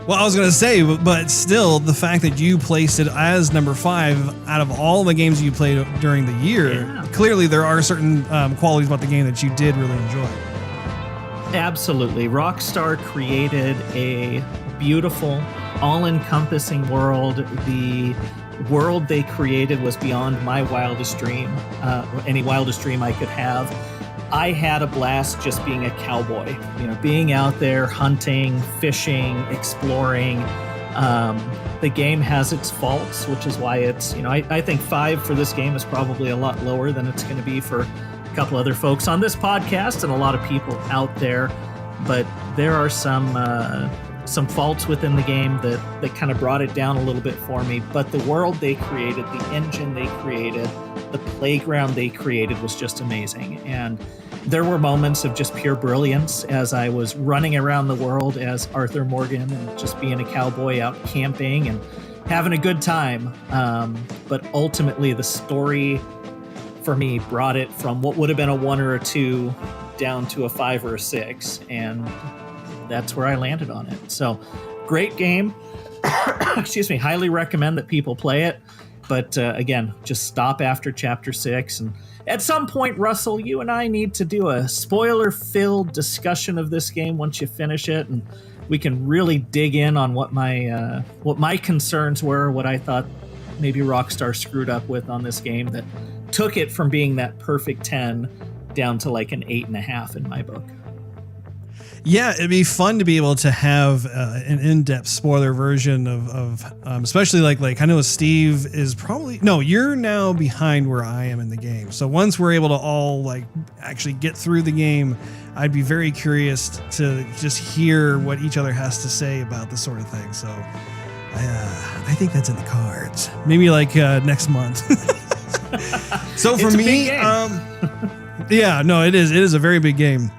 Well, I was going to say, but still, the fact that you placed it as number 5 out of all the games you played during the year, clearly there are certain qualities about the game that you did really enjoy. Absolutely. Rockstar created a beautiful, all-encompassing world. The world they created was beyond my wildest dream, any wildest dream I could have. I had a blast just being a cowboy, being out there hunting, fishing, exploring. The game has its faults, which is why it's, I think 5 for this game is probably a lot lower than it's going to be for a couple other folks on this podcast and a lot of people out there. But there are some faults within the game that kind of brought it down a little bit for me. But the world they created, the engine they created, the playground they created was just amazing. And there were moments of just pure brilliance as I was running around the world as Arthur Morgan and just being a cowboy out camping and having a good time. But ultimately, the story for me brought it from what would have been a 1 or a 2 down to a 5 or a 6. And that's where I landed on it. So great game. Excuse me. Highly recommend that people play it. But again, just stop after Chapter 6. And at some point, Russell, you and I need to do a spoiler-filled discussion of this game once you finish it. And we can really dig in on what my concerns were, what I thought maybe Rockstar screwed up with on this game that took it from being that perfect 10 down to like an 8.5 in my book. Yeah, it'd be fun to be able to have an in-depth spoiler version of especially like I know Steve is probably... No, you're now behind where I am in the game. So once we're able to all like actually get through the game, I'd be very curious to just hear what each other has to say about this sort of thing. So I think that's in the cards. Maybe like next month. So for me, yeah, no, it is a very big game.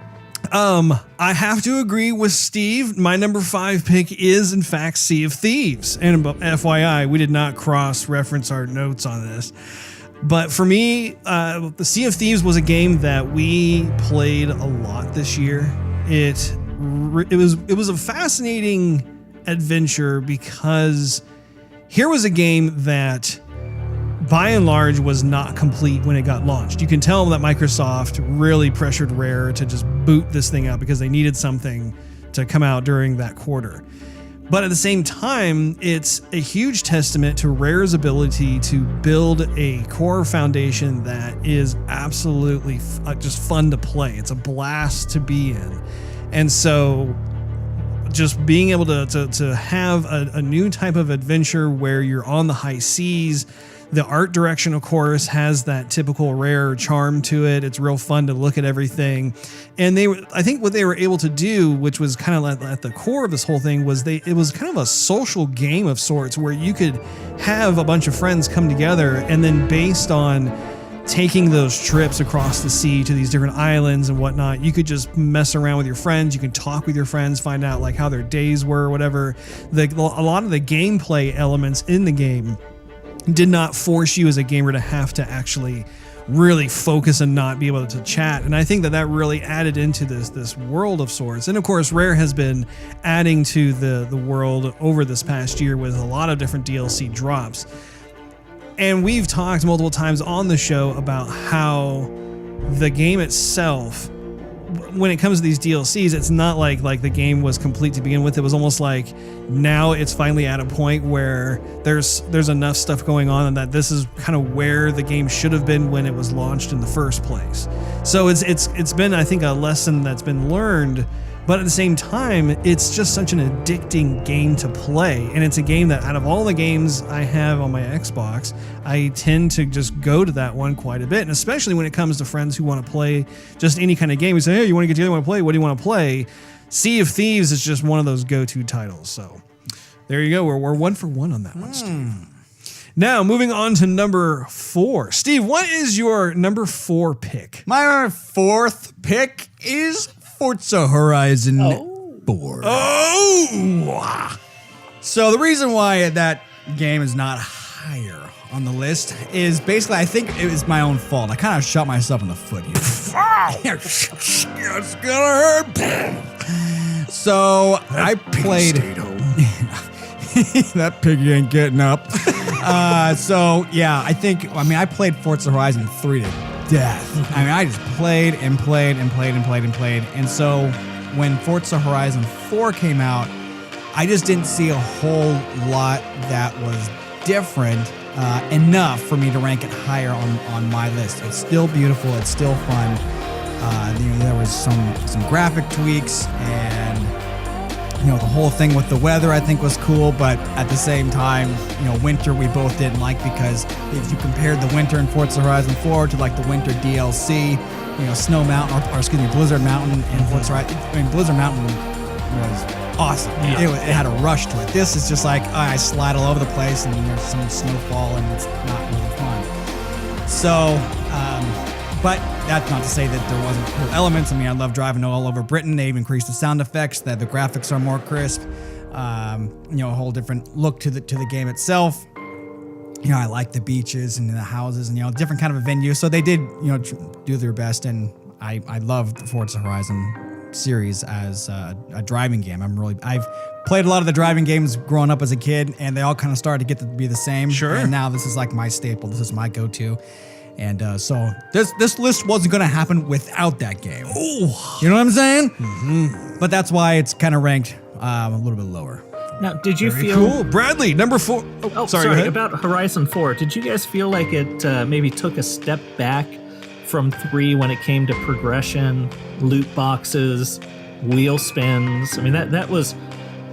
I have to agree with Steve. My number 5 pick is, in fact, Sea of Thieves. And FYI, we did not cross-reference our notes on this. But for me, the Sea of Thieves was a game that we played a lot this year. It was a fascinating adventure because here was a game that by and large was not complete when it got launched. You can tell that Microsoft really pressured Rare to just boot this thing out because they needed something to come out during that quarter. But at the same time, it's a huge testament to Rare's ability to build a core foundation that is absolutely just fun to play. It's a blast to be in. And so just being able to have a new type of adventure where you're on the high seas. The art direction, of course, has that typical Rare charm to it. It's real fun to look at everything. And I think what they were able to do, which was kind of at the core of this whole thing, was it was kind of a social game of sorts where you could have a bunch of friends come together and then based on taking those trips across the sea to these different islands and whatnot, you could just mess around with your friends. You can talk with your friends, find out like how their days were, whatever. A lot of the gameplay elements in the game did not force you as a gamer to have to actually really focus and not be able to chat. And I think that really added into this world of sorts. And of course, Rare has been adding to the world over this past year with a lot of different DLC drops. And we've talked multiple times on the show about how the game itself, when it comes to these DLCs, it's not like the game was complete to begin with. It was almost like now it's finally at a point where there's enough stuff going on and that this is kind of where the game should have been when it was launched in the first place. So it's been, I think, a lesson that's been learned. But at the same time, it's just such an addicting game to play. And it's a game that out of all the games I have on my Xbox, I tend to just go to that one quite a bit. And especially when it comes to friends who want to play just any kind of game. We say, hey, you want to get together, want to play? What do you want to play? Sea of Thieves is just one of those go-to titles. So there you go. We're 1 for 1 on that one, Steve. Now, moving on to number 4. Steve, what is your number 4 pick? My fourth pick is Forza Horizon 4. Oh! So the reason why that game is not higher on the list is basically, I think it was my own fault. I kind of shot myself in the foot here. It's gonna hurt. So I played. That piggy ain't getting up. So yeah, I played Forza Horizon 3 to death. I mean, I just played and played and played and played and played. And so when Forza Horizon 4 came out, I just didn't see a whole lot that was different enough for me to rank it higher on my list. It's still beautiful. It's still fun. There was some graphic tweaks, and the whole thing with the weather I think was cool. But at the same time, winter we both didn't like, because if you compared the winter in Forza Horizon 4 to like the winter DLC, Snow Mountain or excuse me, Blizzard Mountain in Forza Horizon. I mean, Blizzard Mountain was awesome. Yeah. It had a rush to it. This is just like I slide all over the place and there's some snowfall and it's not really fun. So, but that's not to say that there wasn't cool elements. I mean, I love driving all over Britain. They've increased the sound effects, that the graphics are more crisp. A whole different look to the game itself. I like the beaches and the houses and different kind of a venue. So they did do their best, and I love the Forza Horizon series as a driving game. I've played a lot of the driving games growing up as a kid, and they all kind of started to get to be the same. Sure. And now this is like my staple. This is my go-to. And so this list wasn't going to happen without that game. Oh, you know what I'm saying? Mm-hmm. But that's why it's kind of ranked a little bit lower. Now, did you Very feel cool, Bradley? Number 4. Oh, sorry. About Horizon 4. Did you guys feel like it maybe took a step back from 3 when it came to progression, loot boxes, wheel spins? I mean, that was,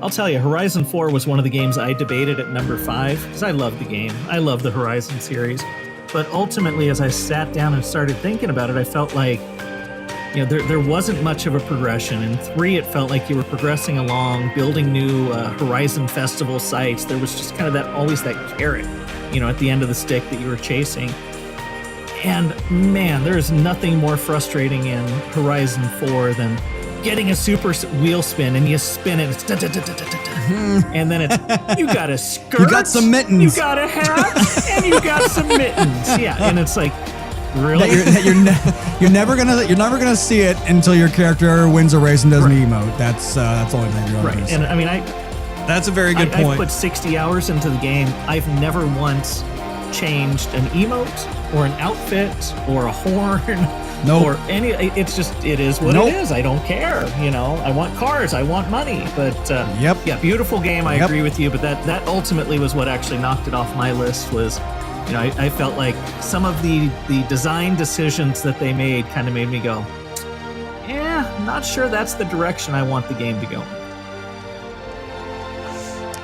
I'll tell you, Horizon 4 was one of the games I debated at number 5, because I love the game. I love the Horizon series. But ultimately, as I sat down and started thinking about it, I felt like, there wasn't much of a progression. In 3, it felt like you were progressing along, building new Horizon Festival sites. There was just kind of always that carrot, at the end of the stick that you were chasing. And man, there is nothing more frustrating in Horizon 4 than getting a super wheel spin, and you spin it, and then it's, you got a skirt, you got some mittens, you got a hat, and you got some mittens. Yeah, and it's like, really? You're never gonna see it until your character wins a race and does an emote. That's the only thing you're right. And I mean, that's a very good point. I've put 60 hours into the game. I've never once changed an emote or an outfit or a horn. Nope. Or any. It's just, it is what it is. I don't care. I want cars. I want money. But yep. Yeah, beautiful game. I agree with you. But that ultimately was what actually knocked it off my list. Was, I felt like some of the design decisions that they made kind of made me go, not sure that's the direction I want the game to go.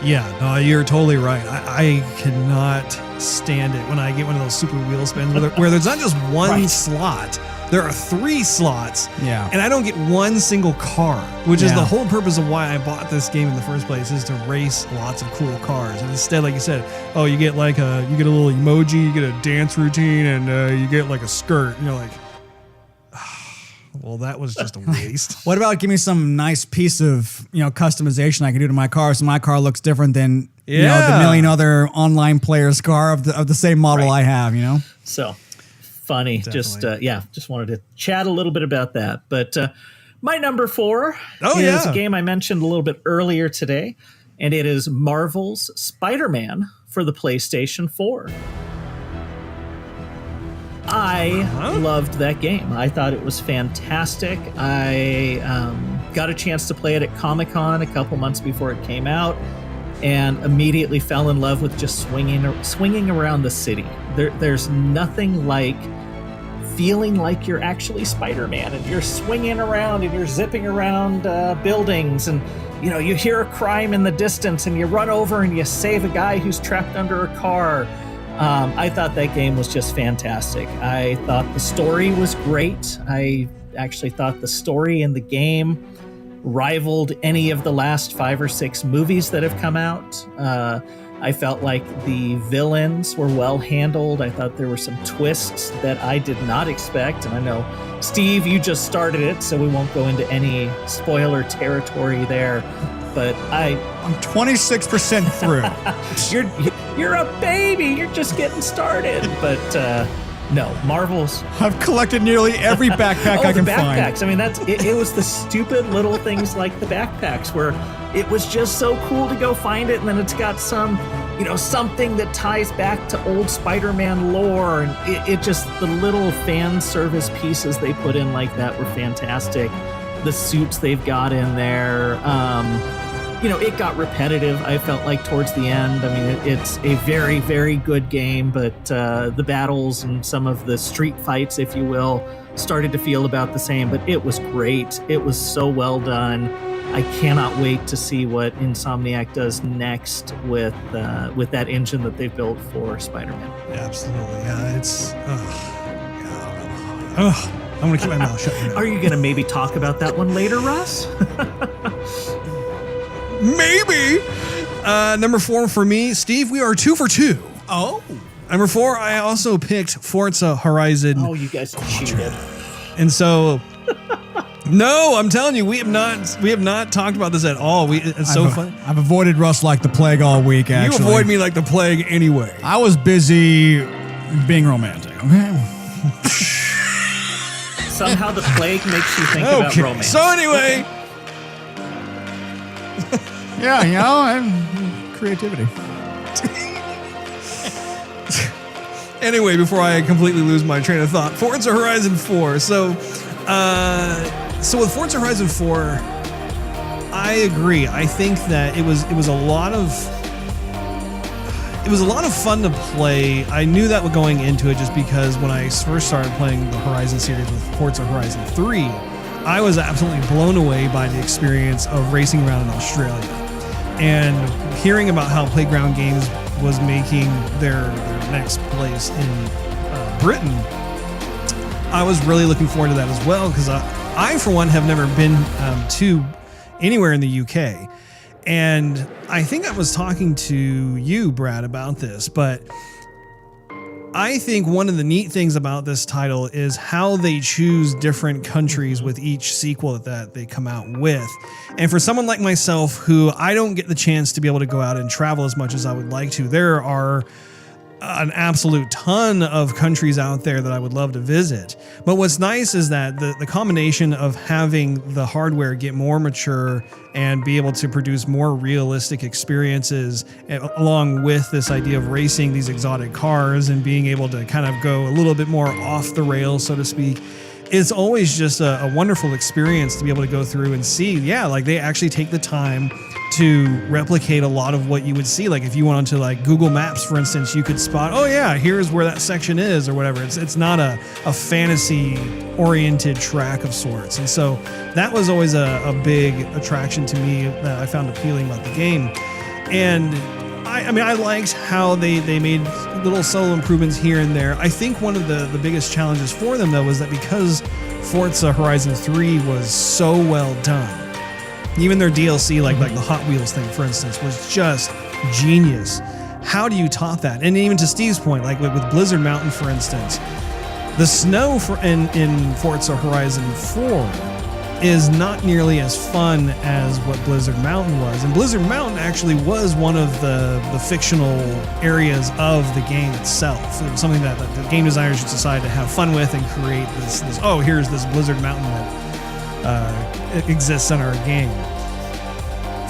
Yeah, no, you're totally right. I cannot stand it when I get one of those super wheel spins where there's not just one slot. There are 3 slots, and I don't get one single car, which is the whole purpose of why I bought this game in the first place, is to race lots of cool cars. And instead, like you said, you get a little emoji, you get a dance routine, and you get like a skirt, and you're like, well, that was just a waste. What about give me some nice piece of customization I can do to my car, so my car looks different than the million other online players' car of the same model I have. So. Funny. Definitely. Just wanted to chat a little bit about that. But my number 4 is a game I mentioned a little bit earlier today, and it is Marvel's Spider-Man for the PlayStation 4. I loved that game. I thought it was fantastic. I got a chance to play it at Comic-Con a couple months before it came out, and immediately fell in love with just swinging around the city. There's nothing like feeling like you're actually Spider-Man, and you're swinging around and you're zipping around buildings, and you hear a crime in the distance and you run over and you save a guy who's trapped under a car. I thought that game was just fantastic. I thought the story was great. I actually thought the story in the game rivaled any of the last 5 or 6 movies that have come out. I felt like the villains were well handled. I thought there were some twists that I did not expect. And I know, Steve, you just started it, so we won't go into any spoiler territory there. But I'm 26% through. you're a baby. You're just getting started. But no, Marvel's. I've collected nearly every backpack I can find. Backpacks. I mean, it was the stupid little things like the backpacks where it was just so cool to go find it, and then it's got some, something that ties back to old Spider-Man lore, and it just, the little fan service pieces they put in like that were fantastic. The suits they've got in there. It got repetitive, I felt like, towards the end. I mean, it's a very, very good game, but the battles and some of the street fights, if you will, started to feel about the same, but it was great. It was so well done. I cannot wait to see what Insomniac does next with that engine that they've built for Spider-Man. Yeah, absolutely. Yeah, it's... I'm going to keep my mouth shut right now. Are you going to maybe talk about that one later, Russ? Maybe. Number 4 for me, Steve, we are 2 for 2. Oh. Number 4, I also picked Forza Horizon. Oh, you guys cheated. And so, no, I'm telling you, we have not talked about this at all. It's so fun. I've avoided Russ like the plague all week, actually. You avoid me like the plague anyway. I was busy being romantic, okay? Somehow the plague makes you think about romance. So anyway... Yeah, creativity. Anyway, before I completely lose my train of thought, Forza Horizon 4. So with Forza Horizon 4, I agree. I think that it was a lot of fun to play. I knew that going into it just because when I first started playing the Horizon series with Forza Horizon 3, I was absolutely blown away by the experience of racing around in Australia. And hearing about how Playground Games was making their next place in Britain, I was really looking forward to that as well, because I, for one, have never been to anywhere in the UK. And I think I was talking to you, Brad, about this, but I think one of the neat things about this title is how they choose different countries with each sequel that they come out with. And for someone like myself, who I don't get the chance to be able to go out and travel as much as I would like to, there are an absolute ton of countries out there that I would love to visit. But what's nice is that the combination of having the hardware get more mature and be able to produce more realistic experiences, along with this idea of racing these exotic cars and being able to kind of go a little bit more off the rails, so to speak, it's always just a wonderful experience to be able to go through and see, like they actually take the time to replicate a lot of what you would see. Like if you went onto like Google Maps, for instance, you could spot, here's where that section is or whatever. It's not a fantasy oriented track of sorts. And so that was always a big attraction to me that I found appealing about the game. And I liked how they made little subtle improvements here and there. I think one of the biggest challenges for them, though, was that because Forza Horizon 3 was so well done, even their DLC, like the Hot Wheels thing, for instance, was just genius. How do you top that? And even to Steve's point, like with Blizzard Mountain, for instance, the snow in Forza Horizon 4 is not nearly as fun as what Blizzard Mountain was. And Blizzard Mountain actually was one of the fictional areas of the game itself. It was something that the game designers just decided to have fun with and create this here's this Blizzard Mountain that exists in our game.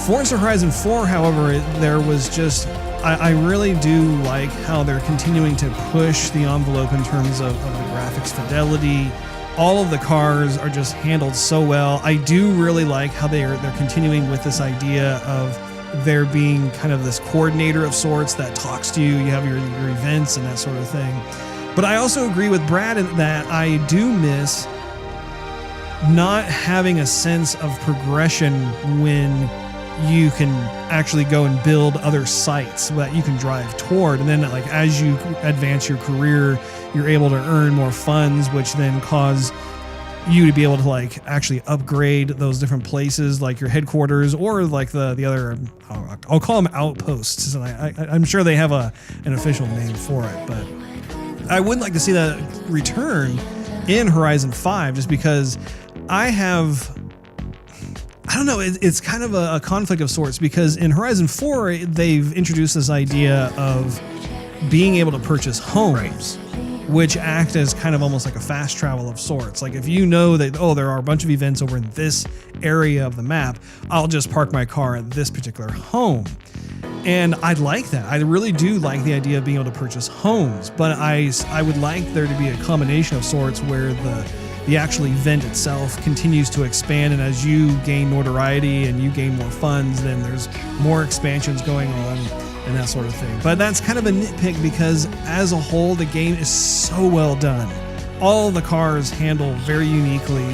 Forza Horizon 4, however, there was just... I really do like how they're continuing to push the envelope in terms of the graphics fidelity. All of the cars are just handled so well. I do really like how they're continuing with this idea of there being kind of this coordinator of sorts that talks to you. You have your events and that sort of thing. But I also agree with Brad in that I do miss not having a sense of progression when you can actually go and build other sites that you can drive toward. And then like as you advance your career, you're able to earn more funds, which then cause you to be able to like actually upgrade those different places, like your headquarters or like the other, I'll call them outposts. And I'm sure they have an official name for it, but I would like to see that return in Horizon 5 just because I don't know, it's kind of a conflict of sorts because in Horizon 4, they've introduced this idea of being able to purchase homes, which act as kind of almost like a fast travel of sorts. Like if you know that, there are a bunch of events over in this area of the map, I'll just park my car at this particular home. And I like that. I really do like the idea of being able to purchase homes, but I would like there to be a combination of sorts where the actual event itself continues to expand, and as you gain notoriety and you gain more funds, then there's more expansions going on and that sort of thing. But that's kind of a nitpick because as a whole, the game is so well done. All the cars handle very uniquely.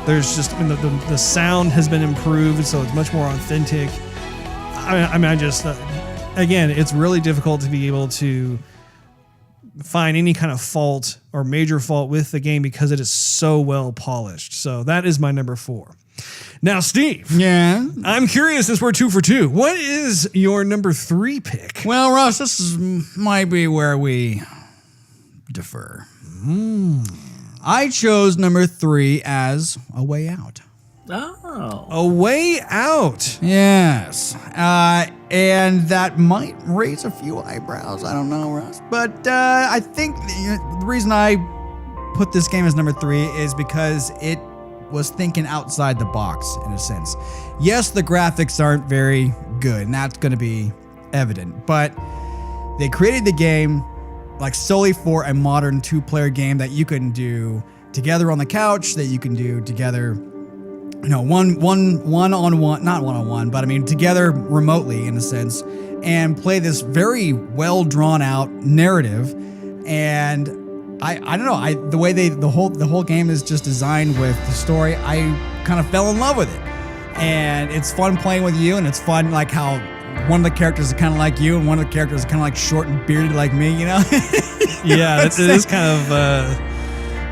There's just, the sound has been improved, so it's much more authentic. Again, it's really difficult to be able to find any kind of fault or major fault with the game because it is so well polished. So that is my number 4. Now, Steve. Yeah? I'm curious, since we're 2 for 2, what is your number 3 pick? Well, Russ, might be where we defer. I chose number 3 as A Way Out. Oh. A Way Out. Yes. And that might raise a few eyebrows. I don't know, Russ. But I think the reason I put this game as number 3 is because it was thinking outside the box, in a sense. Yes, the graphics aren't very good, and that's going to be evident. But they created the game like solely for a modern 2-player game that you can do together on the couch, that you can do together, one-on-one, not one-on-one, but I mean together remotely in a sense, and play this very well drawn out narrative. And I don't know, the way the whole game is just designed with the story, I kind of fell in love with it. And it's fun playing with you, and it's fun like how one of the characters is kind of like you, and one of the characters is kind of like short and bearded like me, Yeah, it is kind of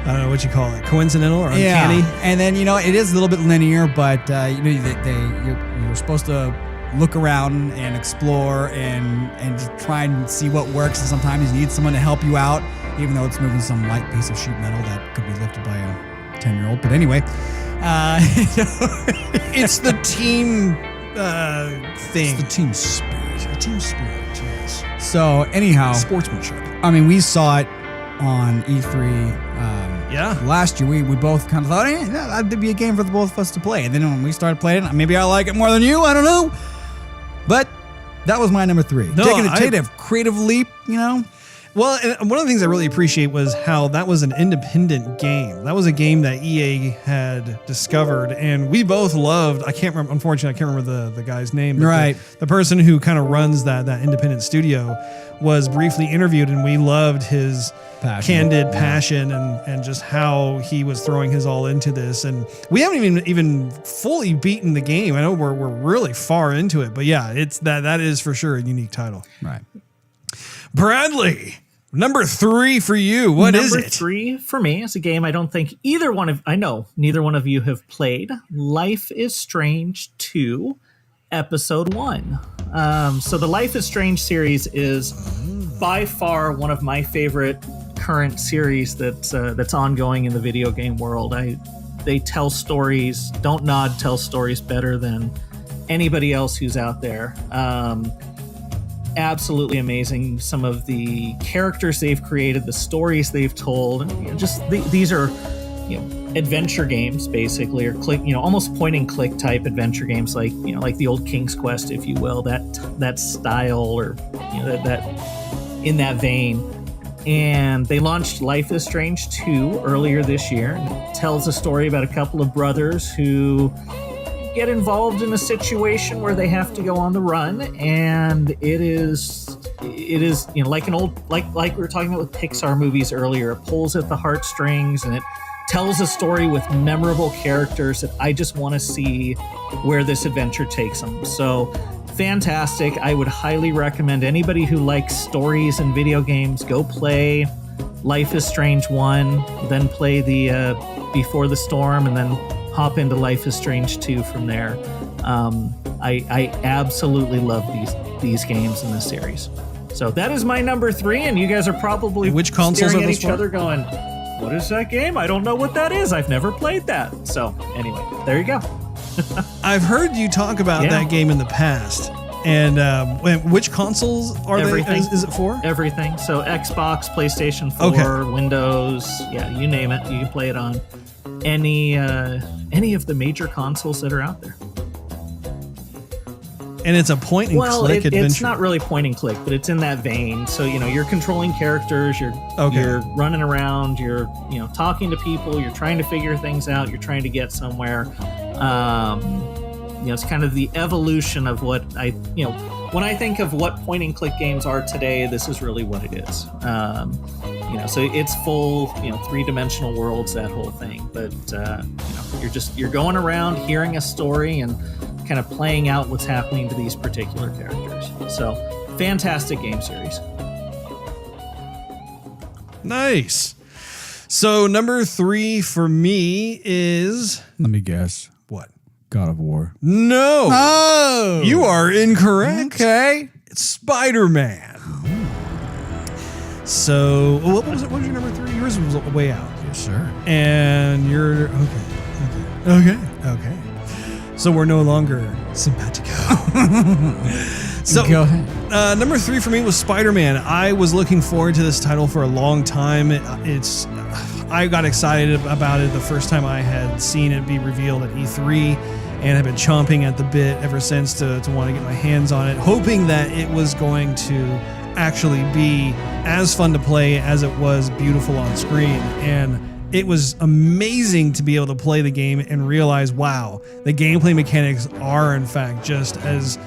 I don't know what you call it, coincidental or uncanny. Yeah. And then it is a little bit linear, but you're supposed to look around and explore and just try and see what works. And sometimes you need someone to help you out, even though it's moving some light piece of sheet metal that could be lifted by a 10-year-old. But anyway, it's the team thing. It's the team spirit. The team spirit, yes. So anyhow, sportsmanship. I mean, we saw it on E3 last year. We both kind of thought, that'd be a game for the both of us to play. And then when we started playing it, maybe I like it more than you, I don't know. But that was my number 3. Taking a creative leap, Well, and one of the things I really appreciate was how that was an independent game. That was a game that EA had discovered, and we both loved. Unfortunately, I can't remember the guy's name. Right. The person who kind of runs that independent studio was briefly interviewed, and we loved his candid passion and just how he was throwing his all into this. And we haven't even fully beaten the game. I know we're really far into it, but yeah, it's that is for sure a unique title. Right. Bradley, number 3 for you. What is it? Number 3 for me is a game I don't think neither one of you have played. Life is Strange 2, Episode 1. So the Life is Strange series is by far one of my favorite current series that's ongoing in the video game world. They tell stories. Don't Nod tells stories better than anybody else who's out there. Absolutely amazing. Some of the characters they've created, the stories they've told, these are, adventure games basically, or click, almost point and click type adventure games, like the old King's Quest, if you will, that style, or that in that vein. And they launched Life is Strange 2 earlier this year, and it tells a story about a couple of brothers who get involved in a situation where they have to go on the run, and it is like like we were talking about with Pixar movies earlier. It pulls at the heartstrings, and it tells a story with memorable characters that I just want to see where this adventure takes them. So fantastic. I would highly recommend anybody who likes stories in video games, go play Life is Strange 1, then play the Before the Storm, and then hop into Life is Strange 2 from there. I absolutely love these games in this series. So that is my number 3, and you guys are probably which consoles staring are at those each for? other going, what is that game? I don't know what that is. I've never played that. So anyway, there you go. I've heard you talk about Yeah. that game in the past. And which consoles are Everything. they? Is it for? Everything. So Xbox, PlayStation 4, Okay. Windows, yeah, you name it. You can play it on any of the major consoles that are out there. And it's a point and click adventure. It's not really point and click, but it's in that vein. So, you're controlling characters, you're running around, you're, talking to people, you're trying to figure things out, you're trying to get somewhere. It's kind of the evolution of what when I think of what point and click games are today, this is really what it is. So it's full, 3-dimensional worlds, that whole thing. But, you're going around hearing a story and kind of playing out what's happening to these particular characters. So fantastic game series. Nice. So number 3 for me is Let me guess. what? God of War. No. Oh! You are incorrect. Okay. It's Spider-Man. So what was it? What was your number 3? Yours was way out. Yes, sir. And you're okay. So we're no longer simpatico. So Go ahead. number 3 for me was Spider-Man. I was looking forward to this title for a long time. I got excited about it the first time I had seen it be revealed at E3, and have been chomping at the bit ever since to want to get my hands on it, hoping that it was going to actually be as fun to play as it was beautiful on screen. And it was amazing to be able to play the game and realize, wow, the gameplay mechanics are in fact just as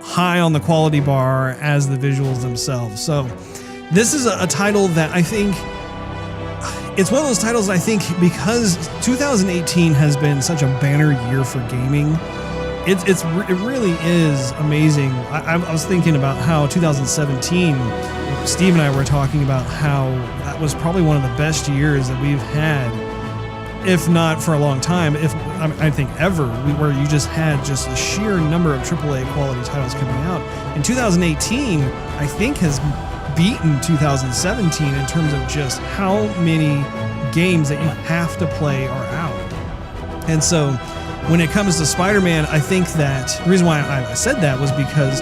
high on the quality bar as the visuals themselves. So this is a title that I think it's one of those titles I think because 2018 has been such a banner year for gaming. It really is amazing. I was thinking about how 2017, Steve and I were talking about how that was probably one of the best years that we've had, if not for a long time, I think ever, where you just had just a sheer number of AAA quality titles coming out. And 2018, I think, has beaten 2017 in terms of just how many games that you have to play are out. And so when it comes to Spider-Man, I think that the reason why I said that was because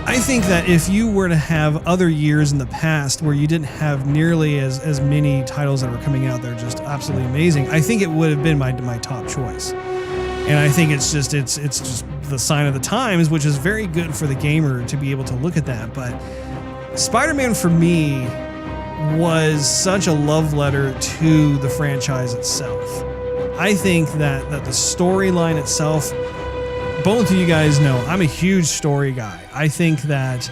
I think that if you were to have other years in the past where you didn't have nearly as many titles that were coming out that are just absolutely amazing, I think it would have been my top choice. And I think it's just the sign of the times, which is very good for the gamer to be able to look at that. But Spider-Man for me was such a love letter to the franchise itself. I think that the storyline itself, both of you guys know, I'm a huge story guy. I think that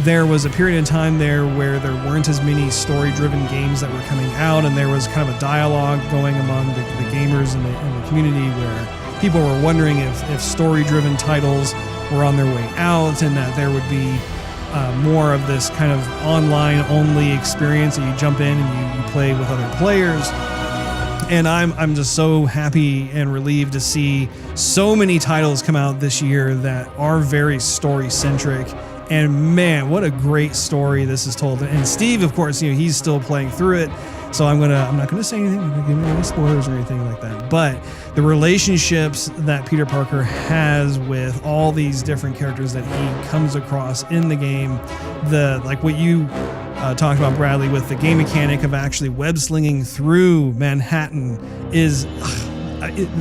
there was a period in time there where there weren't as many story-driven games that were coming out, and there was kind of a dialogue going among the gamers in the community where people were wondering if story-driven titles were on their way out, and that there would be more of this kind of online-only experience that you jump in and you play with other players. And I'm just so happy and relieved to see so many titles come out this year that are very story-centric. And man, what a great story this is told. And Steve, of course, he's still playing through it. So I'm not gonna say anything. I'm not gonna give any spoilers or anything like that. But the relationships that Peter Parker has with all these different characters that he comes across in the game, like what you talked about, Bradley, with the game mechanic of actually web slinging through Manhattan is.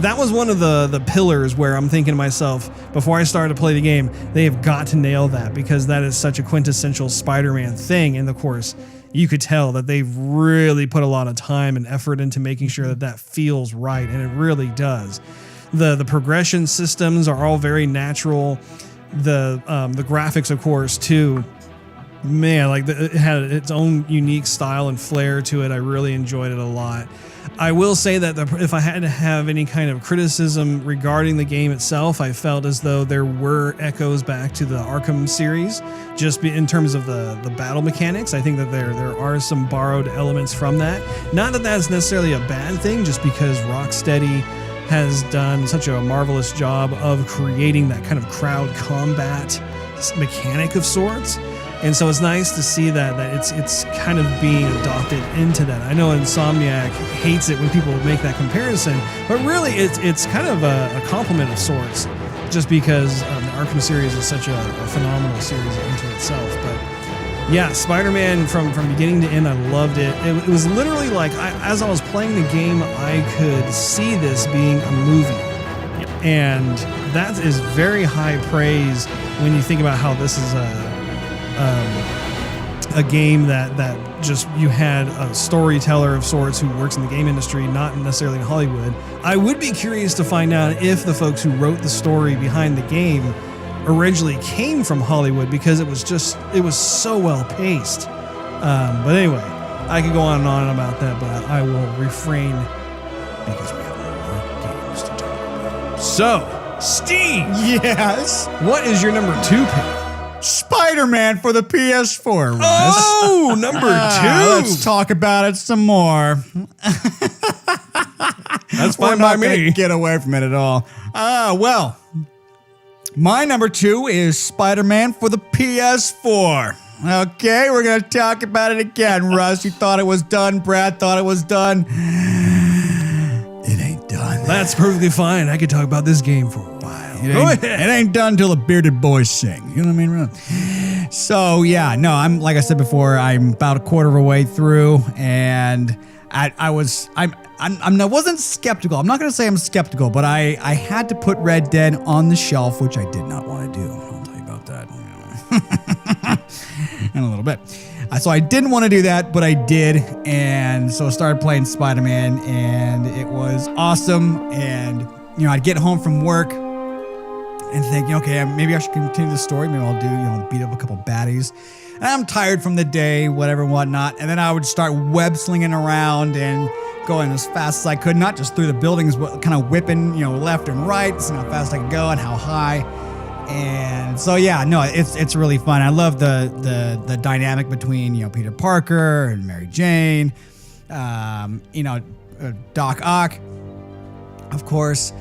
That was one of the pillars where I'm thinking to myself, before I started to play the game, they have got to nail that, because that is such a quintessential Spider-Man thing. And of course, you could tell that they've really put a lot of time and effort into making sure that feels right, and it really does. The progression systems are all very natural. The graphics, of course, too. man, like it had its own unique style and flair to it. I really enjoyed it a lot. I will say that if I had to have any kind of criticism regarding the game itself, I felt as though there were echoes back to the Arkham series, just in terms of the battle mechanics. I think that there are some borrowed elements from that. Not that that's necessarily a bad thing, just because Rocksteady has done such a marvelous job of creating that kind of crowd combat mechanic of sorts. And so it's nice to see that it's kind of being adopted into that. I know Insomniac hates it when people make that comparison, but really it's kind of a compliment of sorts, just because the Arkham series is such a phenomenal series into itself. But yeah, Spider-Man from beginning to end, I loved it. It was literally like as I was playing the game, I could see this being a movie. And that is very high praise when you think about how this is a game that just you had a storyteller of sorts who works in the game industry, not necessarily in Hollywood. I would be curious to find out if the folks who wrote the story behind the game originally came from Hollywood, because it was so well paced. But anyway, I could go on and on about that, but I will refrain because we have more games to talk about. So, Steve! Yes? What is your number 2 pick? Spider-Man for the PS4, Russ. Oh, number 2. Let's talk about it some more. That's fine We're by not gonna me. get away from it at all. Well, my number 2 is Spider-Man for the PS4. Okay, we're going to talk about it again, Russ. You thought it was done. Brad thought it was done. It ain't done. That's perfectly fine. I could talk about this game for a while. It ain't done till the bearded boys sing. You know what I mean? Really? So yeah, no, I'm like I said before, I'm about a quarter of a way through, and I wasn't skeptical. I'm not gonna say I'm skeptical, but I had to put Red Dead on the shelf, which I did not want to do. I'll tell you about that in a little bit. So I didn't want to do that, but I did, and so I started playing Spider-Man, and it was awesome. And I'd get home from work and think, okay, maybe I should continue the story. Maybe I'll do, beat up a couple baddies. And I'm tired from the day, whatever and whatnot. And then I would start web slinging around and going as fast as I could, not just through the buildings, but kind of whipping, left and right, seeing how fast I could go and how high. And so, yeah, no, it's really fun. I love the dynamic between, Peter Parker and Mary Jane, Doc Ock, of course.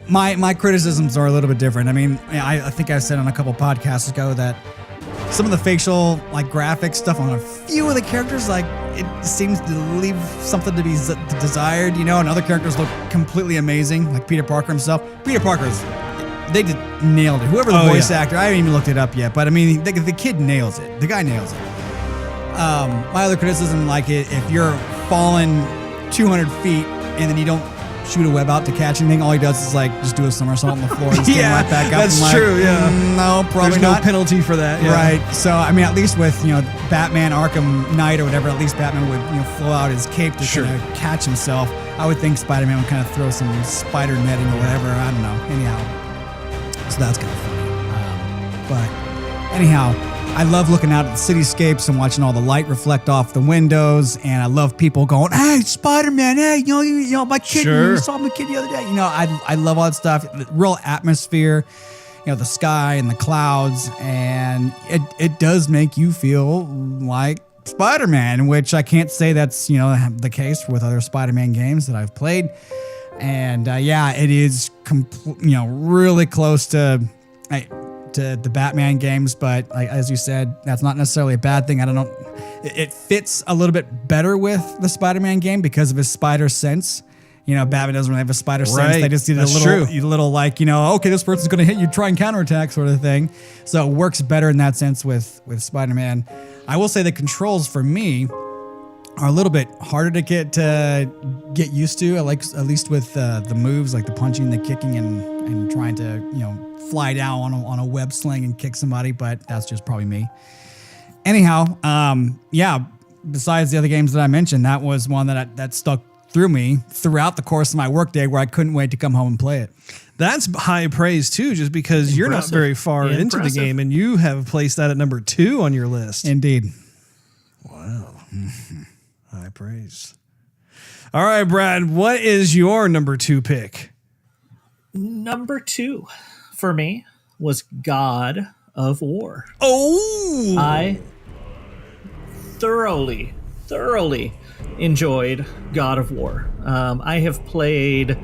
My criticisms are a little bit different. I mean, I think I said on a couple podcasts ago that some of the facial graphic stuff on a few of the characters, it seems to leave something to be desired, and other characters look completely amazing, like Peter Parker himself. Peter Parker's, they just nailed it. Whoever the voice actor, I haven't even looked it up yet, but I mean, the kid nails it. The guy nails it. My other criticism, if you're falling 200 feet and then you don't shoot a web out to catch anything, all he does is just do a somersault on the floor and stand right back up. That's true. No, probably There's not. no penalty for that. Yeah. Right. So I mean, at least with Batman Arkham Knight or whatever, at least Batman would flow out his cape to kind of catch himself. I would think Spider-Man would kind of throw some spider netting or whatever. I don't know. Anyhow, so that's kind of funny. But anyhow, I love looking out at the cityscapes and watching all the light reflect off the windows, and I love people going, "Hey, Spider-Man! Hey, my kid! You saw my kid the other day." I love all that stuff. The real atmosphere, the sky and the clouds, and it does make you feel like Spider-Man, which I can't say that's the case with other Spider-Man games that I've played. And it is really close to the Batman games, but as you said, that's not necessarily a bad thing. I don't know. It fits a little bit better with the Spider-Man game because of his spider sense. Batman doesn't really have a spider sense. They just did a little okay, this person's going to hit you, try and counterattack sort of thing. So it works better in that sense with Spider-Man. I will say the controls for me are a little bit harder to get used to. At least with the moves, like the punching, the kicking, and trying to fly down on a web sling and kick somebody. But that's just probably me. Anyhow, besides the other games that I mentioned, that was one that stuck through me throughout the course of my workday, where I couldn't wait to come home and play it. That's high praise too, just because you're not very far into the game and you have placed that at number 2 on your list. Indeed. Wow. High praise. All right, Brad, what is your number 2 pick? Number 2 for me was God of War. Oh! I thoroughly enjoyed God of War. I have played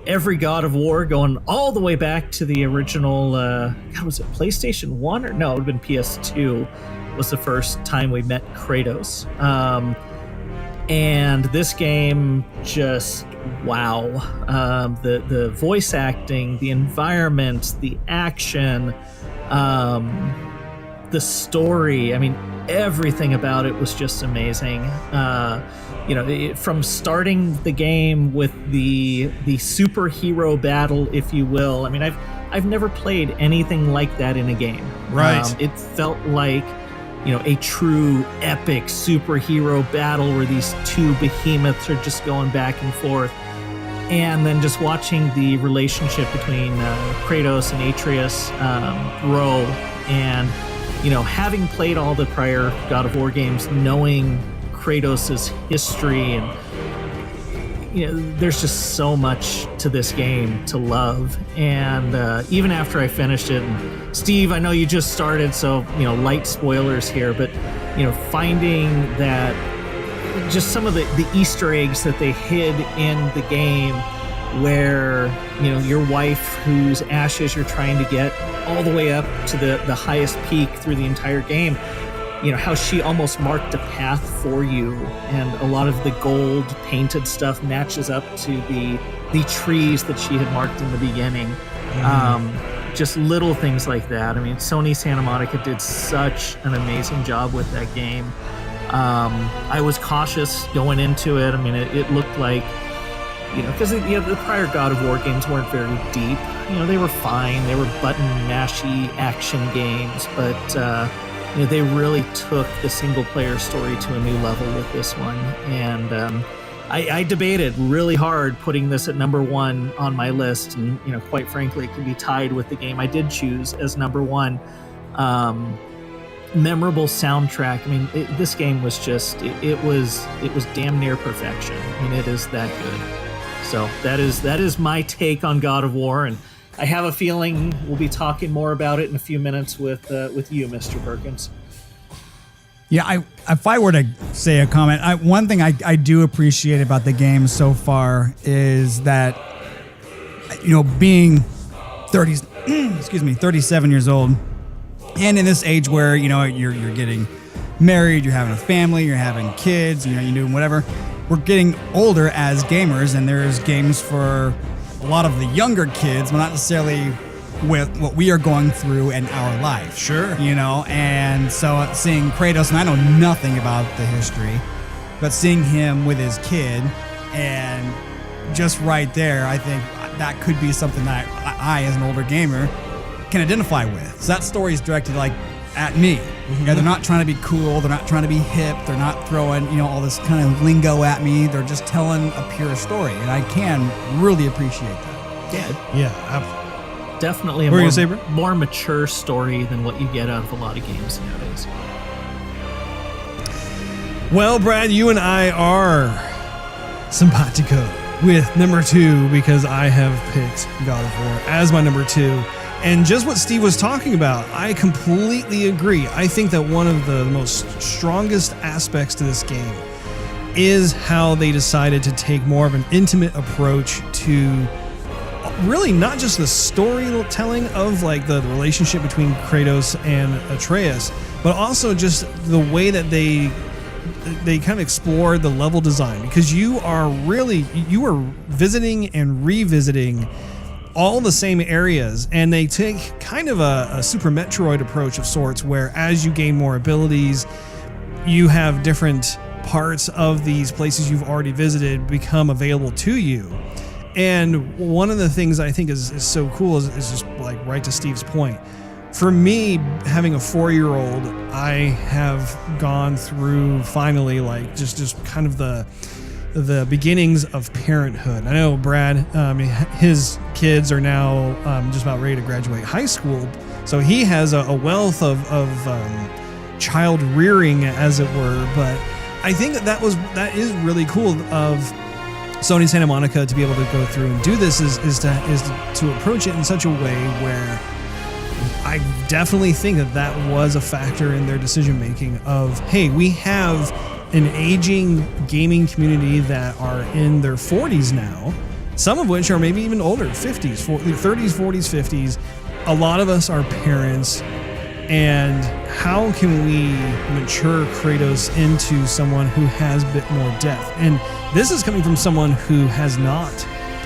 every God of War, going all the way back to the original, was it PlayStation 1? Or no, it would have been PS2 was the first time we met Kratos. And this game just, wow. The voice acting, the environment, the action, the story, I mean, everything about it was just amazing. From starting the game with the superhero battle, if you will. I mean, I've never played anything like that in a game. Right. It felt like, a true epic superhero battle where these two behemoths are just going back and forth. And then just watching the relationship between Kratos and Atreus grow, and having played all the prior God of War games, knowing Kratos' history, and there's just so much to this game to love. And even after I finished it, and Steve, I know you just started, so light spoilers here, but finding that just some of the Easter eggs that they hid in the game, where your wife, whose ashes you're trying to get all the way up to the highest peak through the entire game, how she almost marked a path for you, and a lot of the gold painted stuff matches up to the trees that she had marked in the beginning. Just little things like that. I mean, Sony Santa Monica did such an amazing job with that game. I was cautious going into it. I mean, it looked like, because the prior God of War games weren't very deep. They were fine. They were button mashy action games, but they really took the single player story to a new level with this one. And I debated really hard putting this at number 1 on my list, and quite frankly, it could be tied with the game I did choose as number 1. Memorable soundtrack. I mean, this game was just it was damn near perfection. I mean, it is that good. So that is my take on God of War, and I have a feeling we'll be talking more about it in a few minutes with you, Mr. Perkins. Yeah, if I were to say a comment, one thing I do appreciate about the game so far is that, being 37 years old, and in this age where you're getting married, you're having a family, you're having kids, you're doing whatever. We're getting older as gamers, and there's games for a lot of the younger kids, but not necessarily with what we are going through in our life. Sure. And so seeing Kratos, and I know nothing about the history, but seeing him with his kid, and just right there, I think that could be something that I as an older gamer, can identify with. So that story is directed at me. Mm-hmm. They're not trying to be cool. They're not trying to be hip. They're not throwing, all this kind of lingo at me. They're just telling a pure story. And I can really appreciate that. Yeah. Definitely a more mature story than what you get out of a lot of games nowadays. Well, Brad, you and I are simpatico with number 2, because I have picked God of War as my number 2. And just what Steve was talking about, I completely agree. I think that one of the most strongest aspects to this game is how they decided to take more of an intimate approach to really not just the storytelling of the relationship between Kratos and Atreus, but also just the way that they kind of explore the level design, because you are visiting and revisiting all the same areas, and they take kind of a Super Metroid approach of sorts, where as you gain more abilities, you have different parts of these places you've already visited become available to you. And one of the things I think is so cool is just right to Steve's point. For me, having a 4-year-old, I have gone through finally just kind of the beginnings of parenthood. I know Brad, his kids are now just about ready to graduate high school, so he has a wealth of child rearing, as it were. But I think that is really cool of Sony Santa Monica to be able to go through and do this is to approach it in such a way where I definitely think that was a factor in their decision making of, hey, we have an aging gaming community that are in their 40s now, some of which are maybe even older, 50s, 30s, 40s, 50s. A lot of us are parents, and how can we mature Kratos into someone who has a bit more depth? And this is coming from someone who has not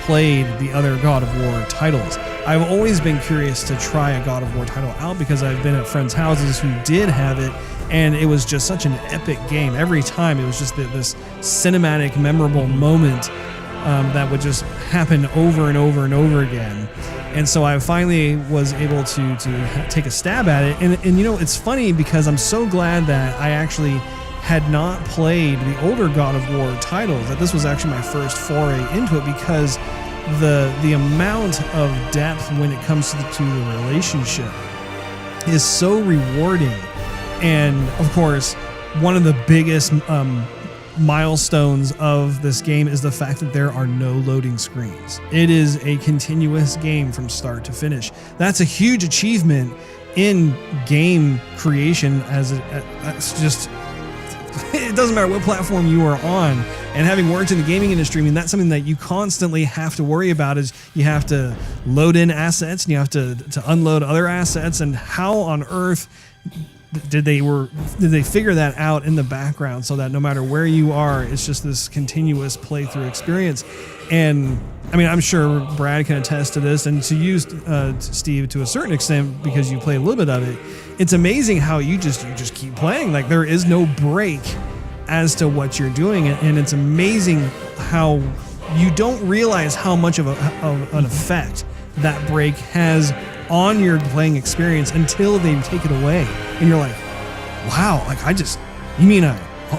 played the other God of War titles. I've always been curious to try a God of War title out because I've been at friends' houses who did have it, and it was just such an epic game. Every time it was just this cinematic, memorable moment that would just happen over and over and over again. And so I finally was able to take a stab at it. And you know, it's funny because I'm so glad that I actually had not played the older God of War titles, that this was actually my first foray into it, because the amount of depth when it comes to the relationship is so rewarding. And of course, one of the biggest milestones of this game is the fact that there are no loading screens. It is a continuous game from start to finish. That's a huge achievement in game creation, as it's just, it doesn't matter what platform you are on. And having worked in the gaming industry, I mean, that's something that you constantly have to worry about, is you have to load in assets and you have to unload other assets. And how on earth did they figure that out in the background so that no matter where you are, it's just this continuous playthrough experience? And I mean, I'm sure Brad can attest to this, and to you, Steve, to a certain extent, because you play a little bit of it. It's amazing how you just keep playing. Like, there is no break as to what you're doing, and it's amazing how you don't realize how much of an effect that break has on your playing experience until they take it away, and you're like, wow, like I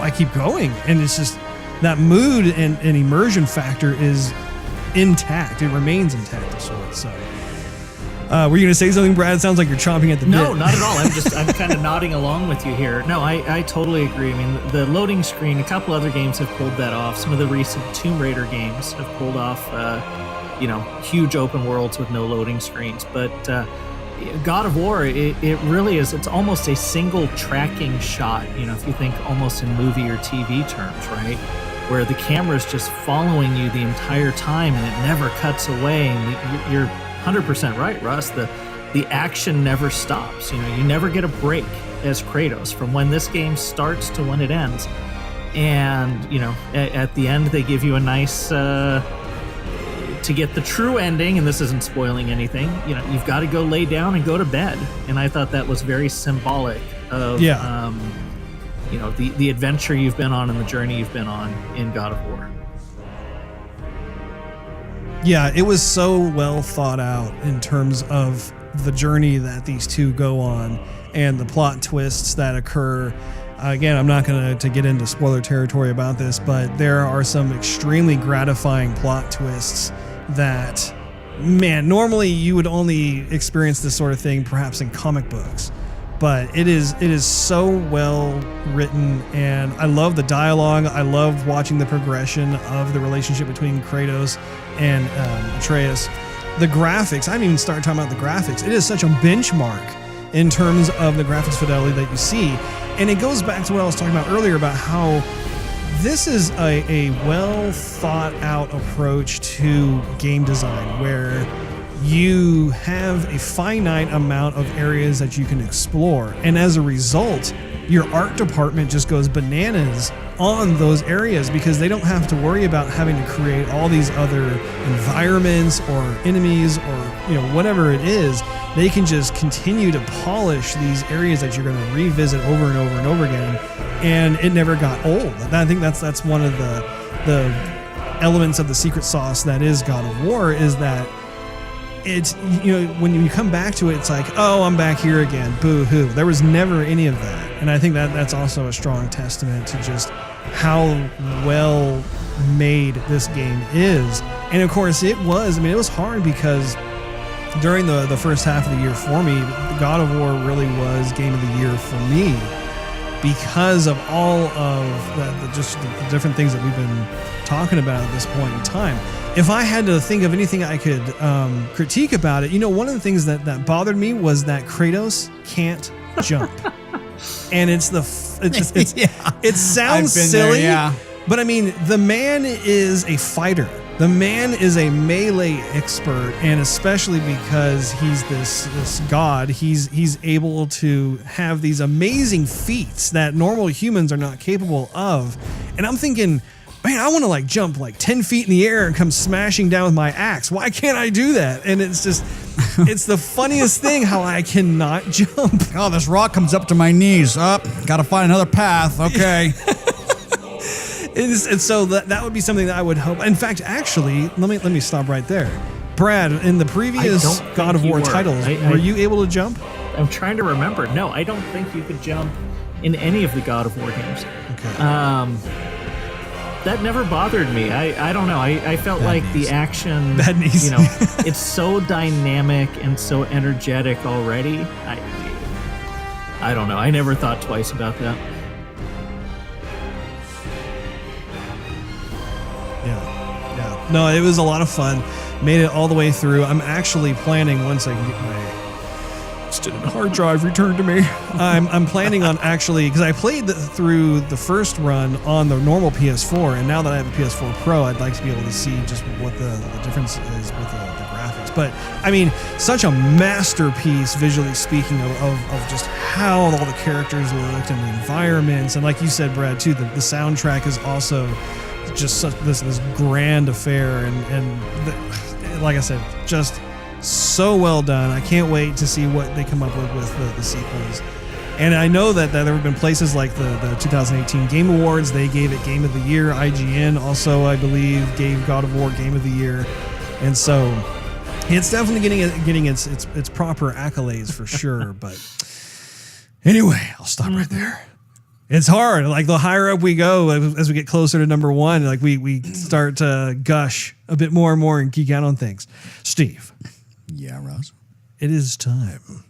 keep going. And it's just that mood and immersion factor is intact. It remains intact of sorts. So were you gonna say something, Brad? It sounds like you're chomping at the bit. No, not at all. I'm kind of nodding along with you here. No, I totally agree. I mean, the loading screen, a couple other games have pulled that off. Some of the recent Tomb Raider games have pulled off huge open worlds with no loading screens. But God of War, it really is. It's almost a single tracking shot. You know, if you think almost in movie or TV terms, right, where the camera's just following you the entire time and it never cuts away. And you're 100% right, Russ. The action never stops. You know, you never get a break as Kratos from when this game starts to when it ends. And you know, at the end, they give you a nice. To get the true ending, and this isn't spoiling anything, you know, you've got to go lay down and go to bed. And I thought that was very symbolic of, the adventure you've been on and the journey you've been on in God of War. Yeah, it was so well thought out in terms of the journey that these two go on and the plot twists that occur. Again, I'm not going to get into spoiler territory about this, but there are some extremely gratifying plot twists that, man, normally you would only experience this sort of thing perhaps in comic books. But it is so well written, and I love the dialogue. I love watching the progression of the relationship between Kratos and Atreus. The graphics, I didn't even start talking about the graphics. It is such a benchmark in terms of the graphics fidelity that you see. And it goes back to what I was talking about earlier about how this is a well thought out approach to game design, where you have a finite amount of areas that you can explore. And as a result, your art department just goes bananas on those areas because they don't have to worry about having to create all these other environments or enemies or whatever it is. They can just continue to polish these areas that you're going to revisit over and over and over again, and it never got old. I think that's one of the elements of the secret sauce that is God of War, is that it's, when you come back to it, it's like, oh, I'm back here again. Boo hoo. There was never any of that. And I think that's also a strong testament to just how well made this game is. And of course it was hard because during the first half of the year for me, God of War really was game of the year for me because of all of the different things that we've been talking about at this point in time. If I had to think of anything I could critique about it, one of the things that bothered me was that Kratos can't jump. And it sounds silly, there, yeah. But I mean, the man is a fighter. The man is a melee expert, and especially because he's this god, he's able to have these amazing feats that normal humans are not capable of. And I'm thinking, man, I want to jump 10 feet in the air and come smashing down with my axe. Why can't I do that? And it's just, it's the funniest thing how I cannot jump. Oh, this rock comes up to my knees. Gotta find another path. Okay. And so that would be something that I would hope. In fact, actually, let me stop right there. Brad, in the previous God of War titles, were you able to jump? I'm trying to remember. No, I don't think you could jump in any of the God of War games. Okay. That never bothered me. I don't know. I felt like the action, it's so dynamic and so energetic already. I don't know. I never thought twice about that. Yeah. No, it was a lot of fun. Made it all the way through. I'm actually planning, once I can get my extended hard drive returned to me, I'm planning on actually, because I played through the first run on the normal PS4, and now that I have a PS4 Pro, I'd like to be able to see just what the difference is with the graphics. But I mean, such a masterpiece visually speaking of just how all the characters looked and the environments, and like you said, Brad, too, the soundtrack is also just such this grand affair, and like I said, just so well done. I can't wait to see what they come up with the sequels. And I know that there have been places like the 2018 Game Awards, they gave it Game of the Year. IGN also, I believe, gave God of War Game of the Year. And so it's definitely getting its proper accolades for sure. But anyway, I'll stop right there. It's hard. Like, the higher up we go, as we get closer to number one, like we start to gush a bit more and more and geek out on things. Steve. Yeah, Russ. It is time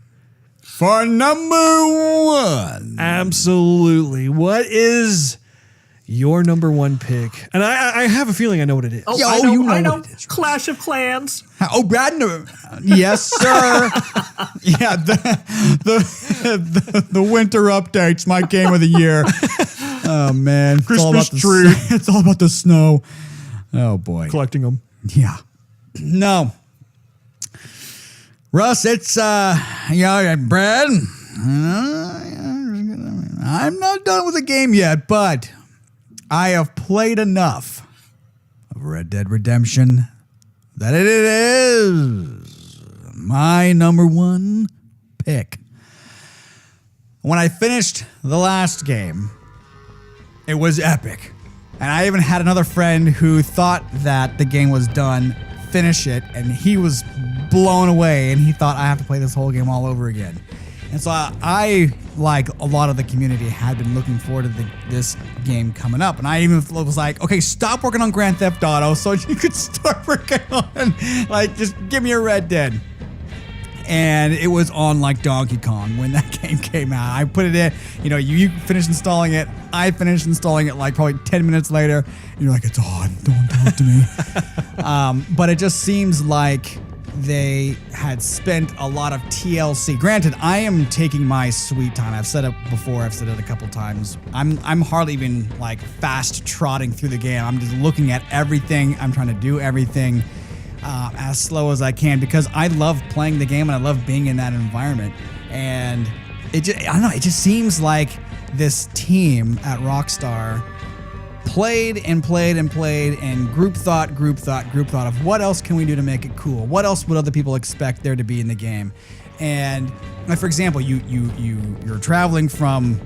for number one. Absolutely. What is your number one pick? And I have a feeling I know what it is. Oh, I know what it is. Clash of Clans. Oh, Brad, no. Yes, sir. Yeah, the winter update's my game of the year. Oh, man. Christmas tree. It's all about the snow. Oh, boy. Collecting them. Yeah. No. Russ, it's, Brad, I'm not done with the game yet, but I have played enough of Red Dead Redemption that it is my number one pick. When I finished the last game, it was epic. And I even had another friend who thought that the game was done finish it, and he was blown away, and he thought, I have to play this whole game all over again. And so I, like a lot of the community, had been looking forward to this game coming up. And I even was like, okay, stop working on Grand Theft Auto so you could start working on, like, just give me a Red Dead. And it was on like Donkey Kong when that game came out. I put it in, you finished installing it. I finished installing it like probably 10 minutes later. And you're like, it's on, don't talk to me. But it just seems like they had spent a lot of TLC. Granted, I am taking my sweet time. I've said it before. I've said it a couple times. I'm hardly even like fast trotting through the game. I'm just looking at everything. I'm trying to do everything as slow as I can because I love playing the game and I love being in that environment. And I don't know. It just seems like this team at Rockstar played and group thought of what else can we do to make it cool? What else would other people expect there to be in the game? And like, for example, you're traveling from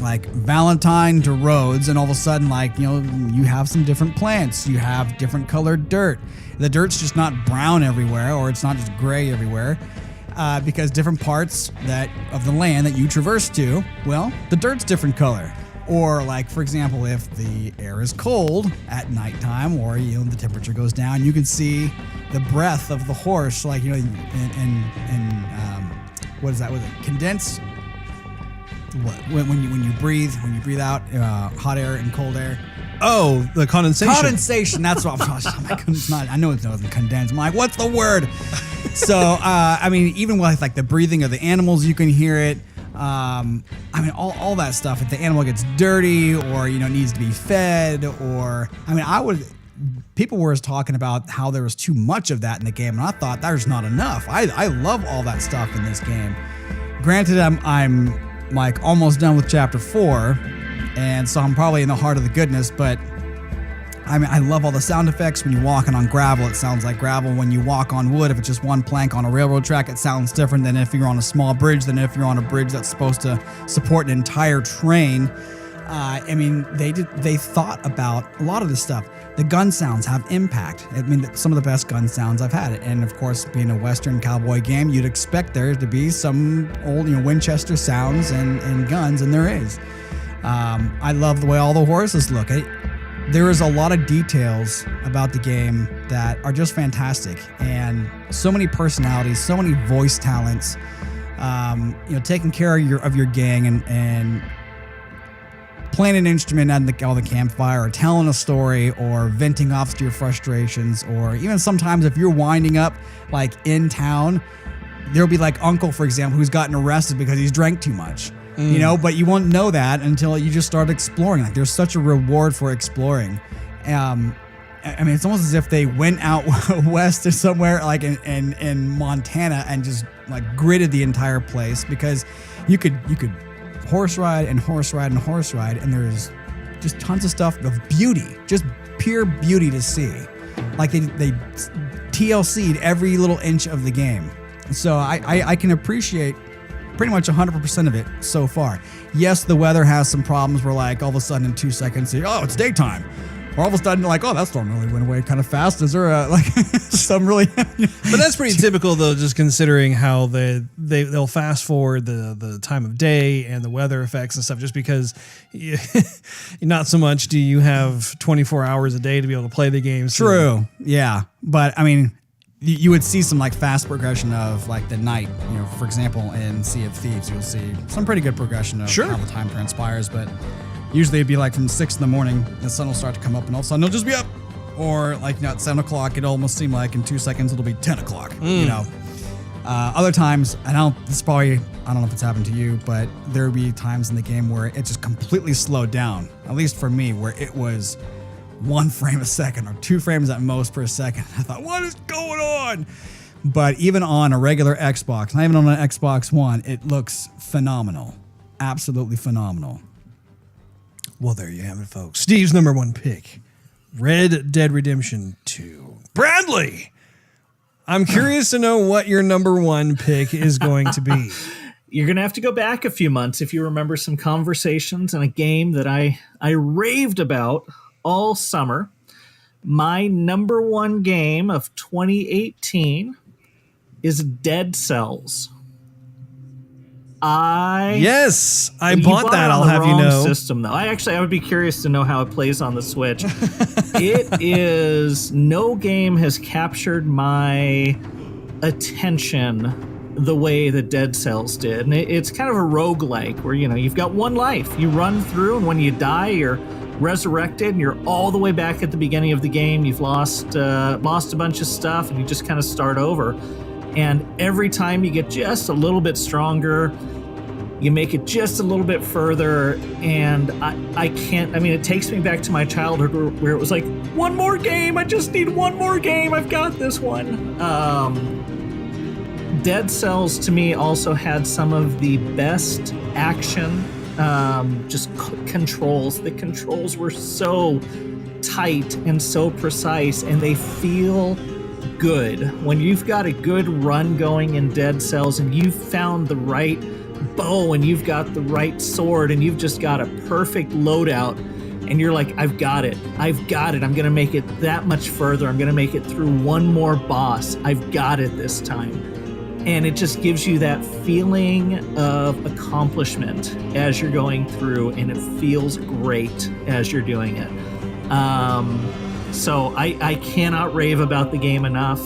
like Valentine to Rhodes, and all of a sudden, like, you know, you have some different plants, you have different colored dirt. The dirt's just not brown everywhere, or it's not just gray everywhere, because different parts of the land that you traverse to, well, the dirt's different color. Or like, for example, if the air is cold at nighttime, or, you know, the temperature goes down, you can see the breath of the horse, like, you know, what is that? Was it condense? What when you breathe out hot air and cold air? Oh, the condensation. Condensation. That's what I know it doesn't condense. I'm like, what's the word? So I mean, even with like the breathing of the animals, you can hear it. I mean, all that stuff. If the animal gets dirty, or, you know, needs to be fed, or, I mean, people were talking about how there was too much of that in the game, and I thought there's not enough. I love all that stuff in this game. Granted, I'm like almost done with chapter 4, and so I'm probably in the heart of the goodness, but I mean, I love all the sound effects. When you're walking on gravel, it sounds like gravel. When you walk on wood, if it's just one plank on a railroad track, it sounds different than if you're on a small bridge, than if you're on a bridge that's supposed to support an entire train. I mean, they thought about a lot of this stuff. The gun sounds have impact. I mean, some of the best gun sounds I've had. And of course, being a Western cowboy game, you'd expect there to be some old, you know, Winchester sounds and guns, and there is. I love the way all the horses look. There is a lot of details about the game that are just fantastic, and so many personalities, so many voice talents. You know, taking care of your gang and playing an instrument at the campfire, or telling a story, or venting off to your frustrations, or even sometimes if you're winding up like in town, there'll be like Uncle, for example, who's gotten arrested because he's drank too much. You know, but you won't know that until you just start exploring. Like, there's such a reward for exploring. I mean, it's almost as if they went out west or somewhere like in Montana and just like gridded the entire place, because you could horse ride and horse ride and horse ride, and there's just tons of stuff of beauty, just pure beauty to see. Like they TLC'd every little inch of the game. So I can appreciate pretty much 100% of it so far. Yes, the weather has some problems where, like, all of a sudden in 2 seconds, oh, it's daytime. Or all of a sudden, like, oh, that storm really went away kind of fast. Is there like some really... But that's pretty typical, though, just considering how they'll fast forward the time of day and the weather effects and stuff, just because not so much do you have 24 hours a day to be able to play the game. So. True. Yeah. But, I mean... You would see some like fast progression of like the night, you know, for example, in Sea of Thieves, you'll see some pretty good progression of how the time transpires, but usually it'd be like from 6 in the morning, the sun will start to come up and all of a sudden it'll just be up. Or like, you know, at 7 o'clock, it'll almost seem like in 2 seconds it'll be 10 o'clock, you know. Other times, I don't know if it's happened to you, but there would be times in the game where it just completely slowed down, at least for me, where it was 1 frame a second or 2 frames at most per second. I thought, what is going on? But even on a regular Xbox, not even on an Xbox One, it looks phenomenal. Absolutely phenomenal. Well, there you have it, folks. Steve's number 1 pick, Red Dead Redemption 2. Bradley, I'm curious to know what your number 1 pick is going to be. You're going to have to go back a few months if you remember some conversations in a game that I raved about all summer. My number 1 game of 2018 is Dead Cells. I bought that. I'll have you know. System though. I would be curious to know how it plays on the Switch. No game has captured my attention the way that Dead Cells did. And it's kind of a roguelike where, you know, you've got 1 life. You run through, and when you die, you're resurrected, and you're all the way back at the beginning of the game. You've lost a bunch of stuff, and you just kind of start over. And every time you get just a little bit stronger, you make it just a little bit further, and it takes me back to my childhood where it was like, 1 more game, I just need 1 more game, I've got this one. Dead Cells to me also had some of the best action, controls. The controls were so tight and so precise, and they feel good. When you've got a good run going in Dead Cells and you've found the right bow and you've got the right sword and you've just got a perfect loadout, and you're like, I've got it. I'm going to make it that much further. I'm going to make it through one more boss. I've got it this time. And it just gives you that feeling of accomplishment as you're going through, and it feels great as you're doing it. So I cannot rave about the game enough.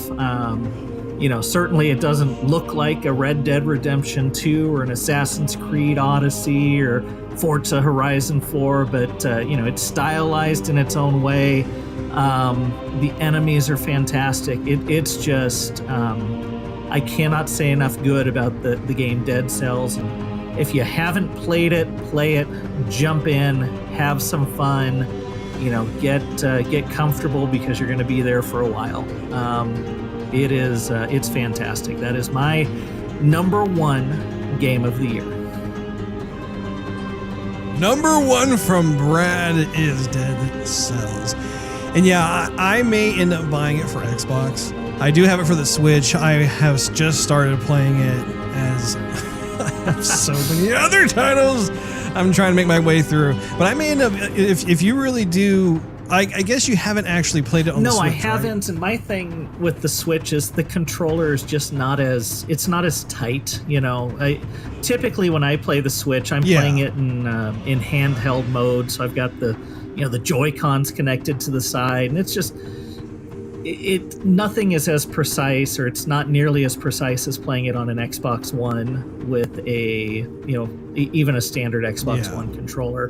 Certainly it doesn't look like a Red Dead Redemption 2 or an Assassin's Creed Odyssey or Forza Horizon 4, but it's stylized in its own way. The enemies are fantastic. It's just I cannot say enough good about the game Dead Cells. And if you haven't played it, play it. Jump in, have some fun. Get comfortable because you're going to be there for a while. It's fantastic. That is my number one game of the year. Number one from Brad is Dead Cells. And yeah, I may end up buying it for Xbox. I do have it for the Switch. I have just started playing it as I have so many other titles I'm trying to make my way through. But I may end up, if you really do, I guess you haven't actually played it on the Switch. No, I haven't. Right? And my thing with the Switch is the controller is just not as tight. Typically when I play the Switch, I'm playing it in handheld mode. So I've got the Joy-Cons connected to the side, and it's just, nothing is as precise, or it's not nearly as precise as playing it on an Xbox One with even a standard Xbox One controller.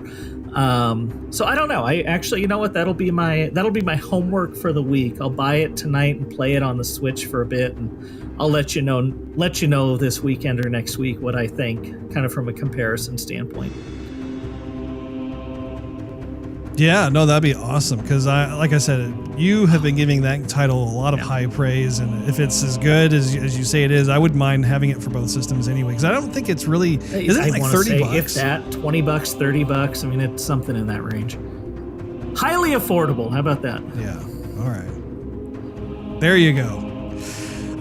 So I don't know. I actually, you know what? That'll be my homework for the week. I'll buy it tonight and play it on the Switch for a bit, and I'll let you know this weekend or next week what I think, kind of from a comparison standpoint. Yeah, no, that'd be awesome, because like I said, you have been giving that title a lot of high praise, and if it's as good as you say it is, I wouldn't mind having it for both systems anyway, because I don't think it's really, is it like $30? If that, $20, $30, I mean, it's something in that range. Highly affordable, how about that? Yeah, all right. There you go.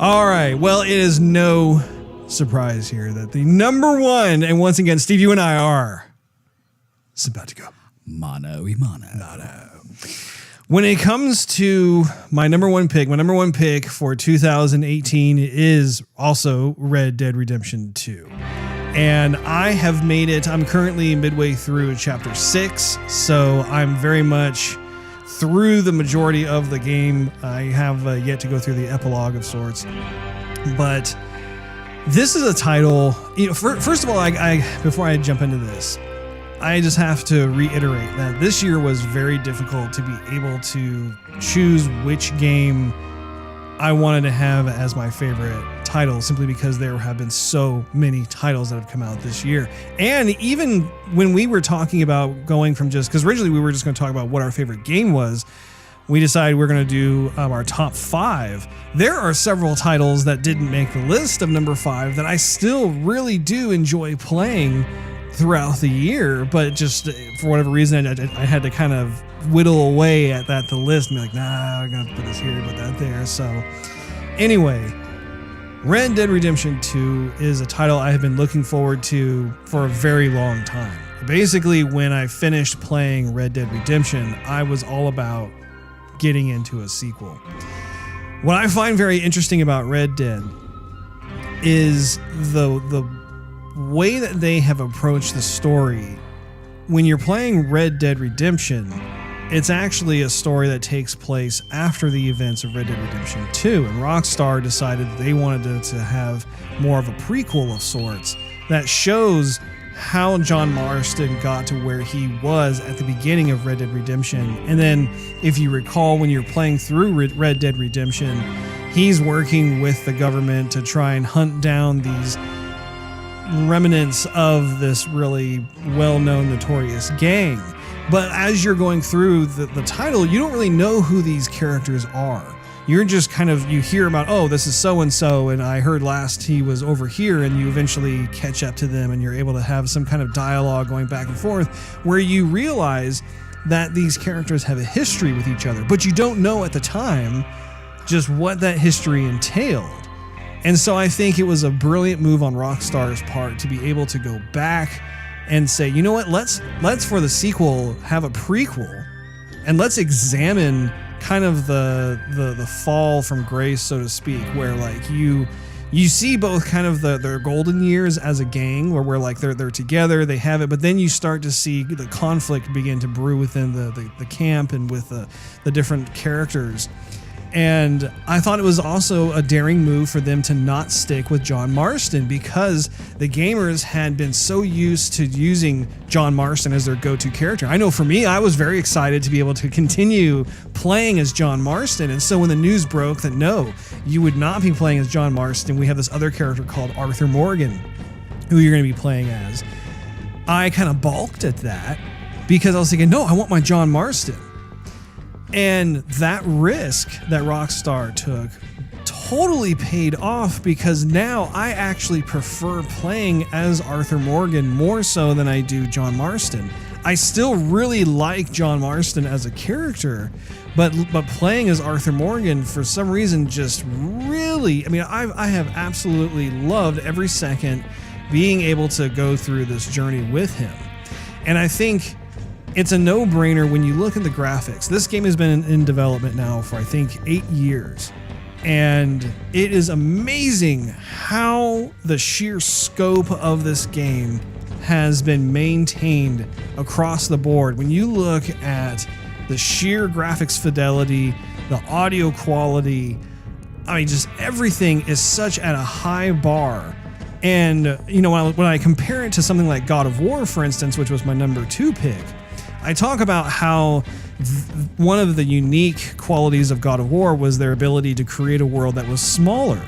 All right, well, it is no surprise here that the number one, and once again, Steve, you and I are about to go mano y mano. When it comes to my number one pick for 2018 is also Red Dead Redemption 2. And I have made it, I'm currently midway through chapter 6, so I'm very much through the majority of the game. I have yet to go through the epilogue of sorts. But this is a title, first of all, I before I jump into this, I just have to reiterate that this year was very difficult to be able to choose which game I wanted to have as my favorite title, simply because there have been so many titles that have come out this year. And even when we were talking about going from because originally we were just going to talk about what our favorite game was, we decided we're going to do our top 5. There are several titles that didn't make the list of number 5 that I still really do enjoy playing throughout the year, but just for whatever reason, I had to kind of whittle away at the list and be like, nah, I'm gonna put this here, put that there. So anyway, Red Dead Redemption 2 is a title I have been looking forward to for a very long time. Basically, when I finished playing Red Dead Redemption, I was all about getting into a sequel. What I find very interesting about Red Dead is the way that they have approached the story. When you're playing Red Dead Redemption, it's actually a story that takes place after the events of Red Dead Redemption 2, and Rockstar decided they wanted to have more of a prequel of sorts that shows how John Marston got to where he was at the beginning of Red Dead Redemption. And then, if you recall, when you're playing through Red Dead Redemption, he's working with the government to try and hunt down these remnants of this really well-known, notorious gang. But as you're going through the title, you don't really know who these characters are. You're just you hear about, oh, this is so-and-so, and I heard last he was over here, and you eventually catch up to them, and you're able to have some kind of dialogue going back and forth where you realize that these characters have a history with each other, but you don't know at the time just what that history entailed. And so I think it was a brilliant move on Rockstar's part to be able to go back and say, you know what, let's for the sequel have a prequel, and let's examine kind of the fall from grace, so to speak, where like you see both kind of their golden years as a gang, where like they're together, they have it, but then you start to see the conflict begin to brew within the camp and with the different characters. And I thought it was also a daring move for them to not stick with John Marston, because the gamers had been so used to using John Marston as their go-to character. I know for me, I was very excited to be able to continue playing as John Marston. And so when the news broke that no, you would not be playing as John Marston, we have this other character called Arthur Morgan, who you're going to be playing as, I kind of balked at that because I was thinking, no, I want my John Marston. And that risk that Rockstar took totally paid off, because now I actually prefer playing as Arthur Morgan more so than I do John Marston. I still really like John Marston as a character, but playing as Arthur Morgan for some reason just really, I mean, I have absolutely loved every second being able to go through this journey with him. And I think it's a no-brainer when you look at the graphics. This game has been in development now for, I think, 8 years. And it is amazing how the sheer scope of this game has been maintained across the board. When you look at the sheer graphics fidelity, the audio quality, I mean, just everything is such at a high bar. And, you know, when I compare it to something like God of War, for instance, which was my number 2 pick, I talk about how one of the unique qualities of God of War was their ability to create a world that was smaller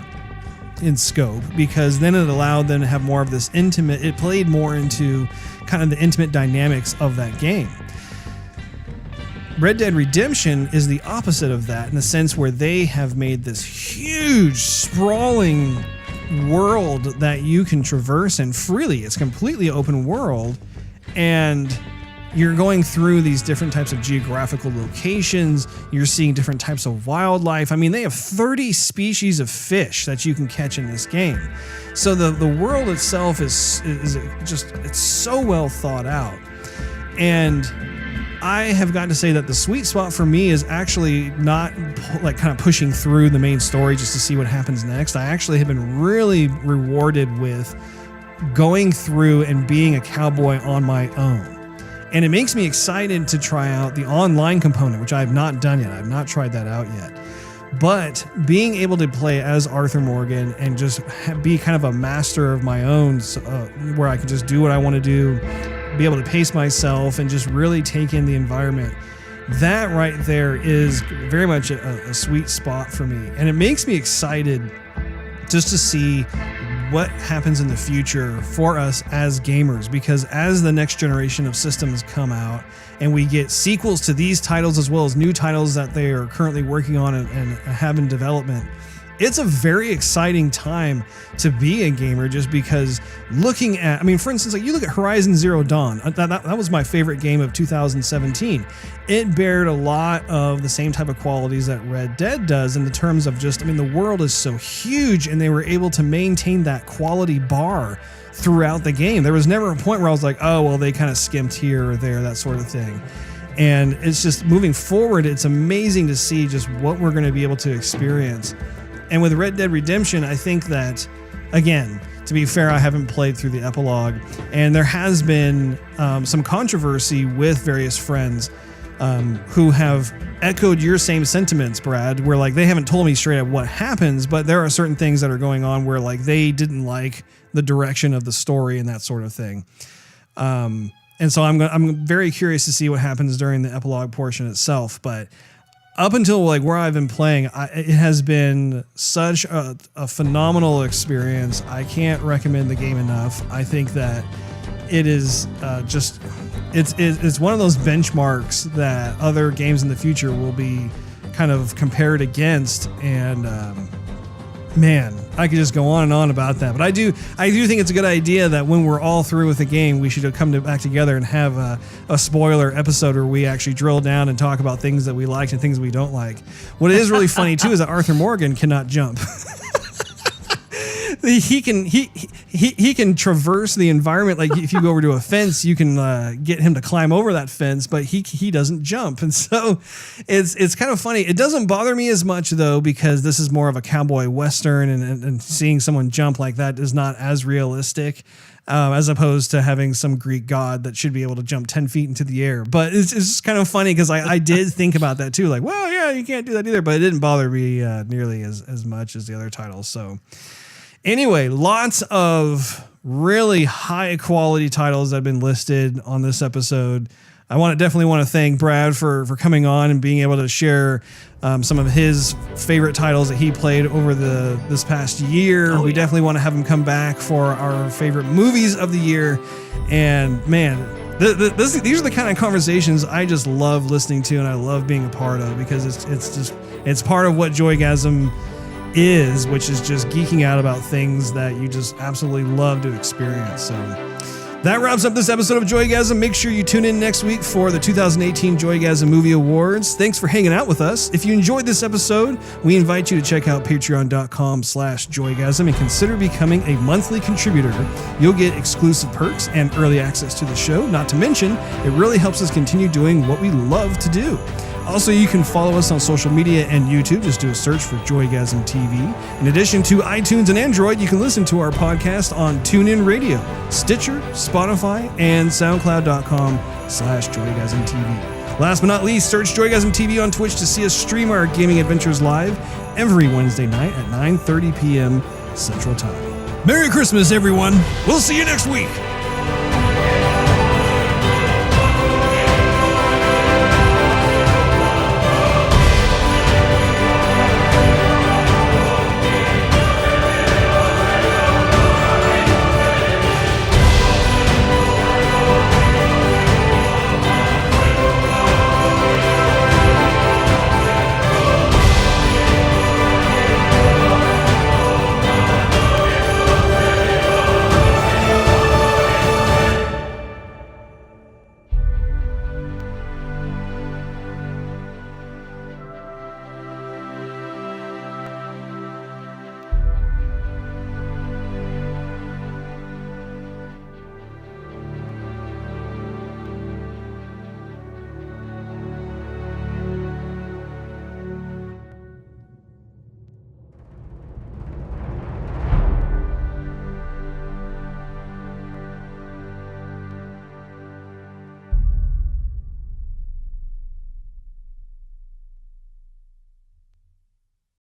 in scope, because then it allowed them to have more of this intimate, it played more into kind of the intimate dynamics of that game. Red Dead Redemption is the opposite of that, in the sense where they have made this huge, sprawling world that you can traverse in freely. It's completely open world, and you're going through these different types of geographical locations. You're seeing different types of wildlife. I mean, they have 30 species of fish that you can catch in this game. So the world itself is just, it's so well thought out. And I have got to say that the sweet spot for me is actually not like kind of pushing through the main story just to see what happens next. I actually have been really rewarded with going through and being a cowboy on my own. And it makes me excited to try out the online component, which I have not done yet. I have not tried that out yet. But being able to play as Arthur Morgan and just be kind of a master of my own, where I can just do what I want to do, be able to pace myself and just really take in the environment, that right there is very much a sweet spot for me. And it makes me excited just to see what happens in the future for us as gamers, because as the next generation of systems come out and we get sequels to these titles as well as new titles that they are currently working on and have in development, it's a very exciting time to be a gamer, just because looking at, I mean, for instance, like you look at Horizon Zero Dawn, that was my favorite game of 2017. It bared a lot of the same type of qualities that Red Dead does in the terms of just, I mean, the world is so huge and they were able to maintain that quality bar throughout the game. There was never a point where I was like, oh, well, they kind of skimped here or there, that sort of thing. And it's just moving forward, it's amazing to see just what we're going to be able to experience. And with Red Dead Redemption, I think that, again, to be fair, I haven't played through the epilogue, and there has been some controversy with various friends who have echoed your same sentiments, Brad, where like they haven't told me straight up what happens, but there are certain things that are going on where like they didn't like the direction of the story and that sort of thing. And so I'm very curious to see what happens during the epilogue portion itself, but up until like where I've been playing, it has been such a phenomenal experience. I can't recommend the game enough. I think that it is just, it's one of those benchmarks that other games in the future will be kind of compared against. And man, I could just go on and on about that. But I do think it's a good idea that when we're all through with the game, we should come back together and have a spoiler episode where we actually drill down and talk about things that we liked and things we don't like. What is really funny too is that Arthur Morgan cannot jump. he can traverse the environment. Like if you go over to a fence, you can get him to climb over that fence, but he doesn't jump. And so it's kind of funny. It doesn't bother me as much though, because this is more of a cowboy Western, and seeing someone jump like that is not as realistic. As opposed to having some Greek god that should be able to jump 10 feet into the air. But it's just kind of funny because I did think about that too. Like, well, yeah, you can't do that either. But it didn't bother me nearly as much as the other titles. So anyway, lots of really high quality titles that have been listed on this episode. I definitely want to thank Brad for coming on and being able to share some of his favorite titles that he played over this past year. We definitely want to have him come back for our favorite movies of the year. And man, these are the kind of conversations I just love listening to, and I love being a part of, because it's part of what Joygasm is, which is just geeking out about things that you just absolutely love to experience. So that wraps up this episode of Joygasm. Make sure you tune in next week for the 2018 Joygasm Movie Awards. Thanks for hanging out with us. If you enjoyed this episode, we invite you to check out patreon.com/Joygasm and consider becoming a monthly contributor. You'll get exclusive perks and early access to the show. Not to mention, it really helps us continue doing what we love to do. Also, you can follow us on social media and YouTube. Just do a search for Joygasm TV. In addition to iTunes and Android, you can listen to our podcast on TuneIn Radio, Stitcher, Spotify, and SoundCloud.com/Joygasm TV. Last but not least, search Joygasm TV on Twitch to see us stream our gaming adventures live every Wednesday night at 9:30 p.m. Central Time. Merry Christmas, everyone. We'll see you next week.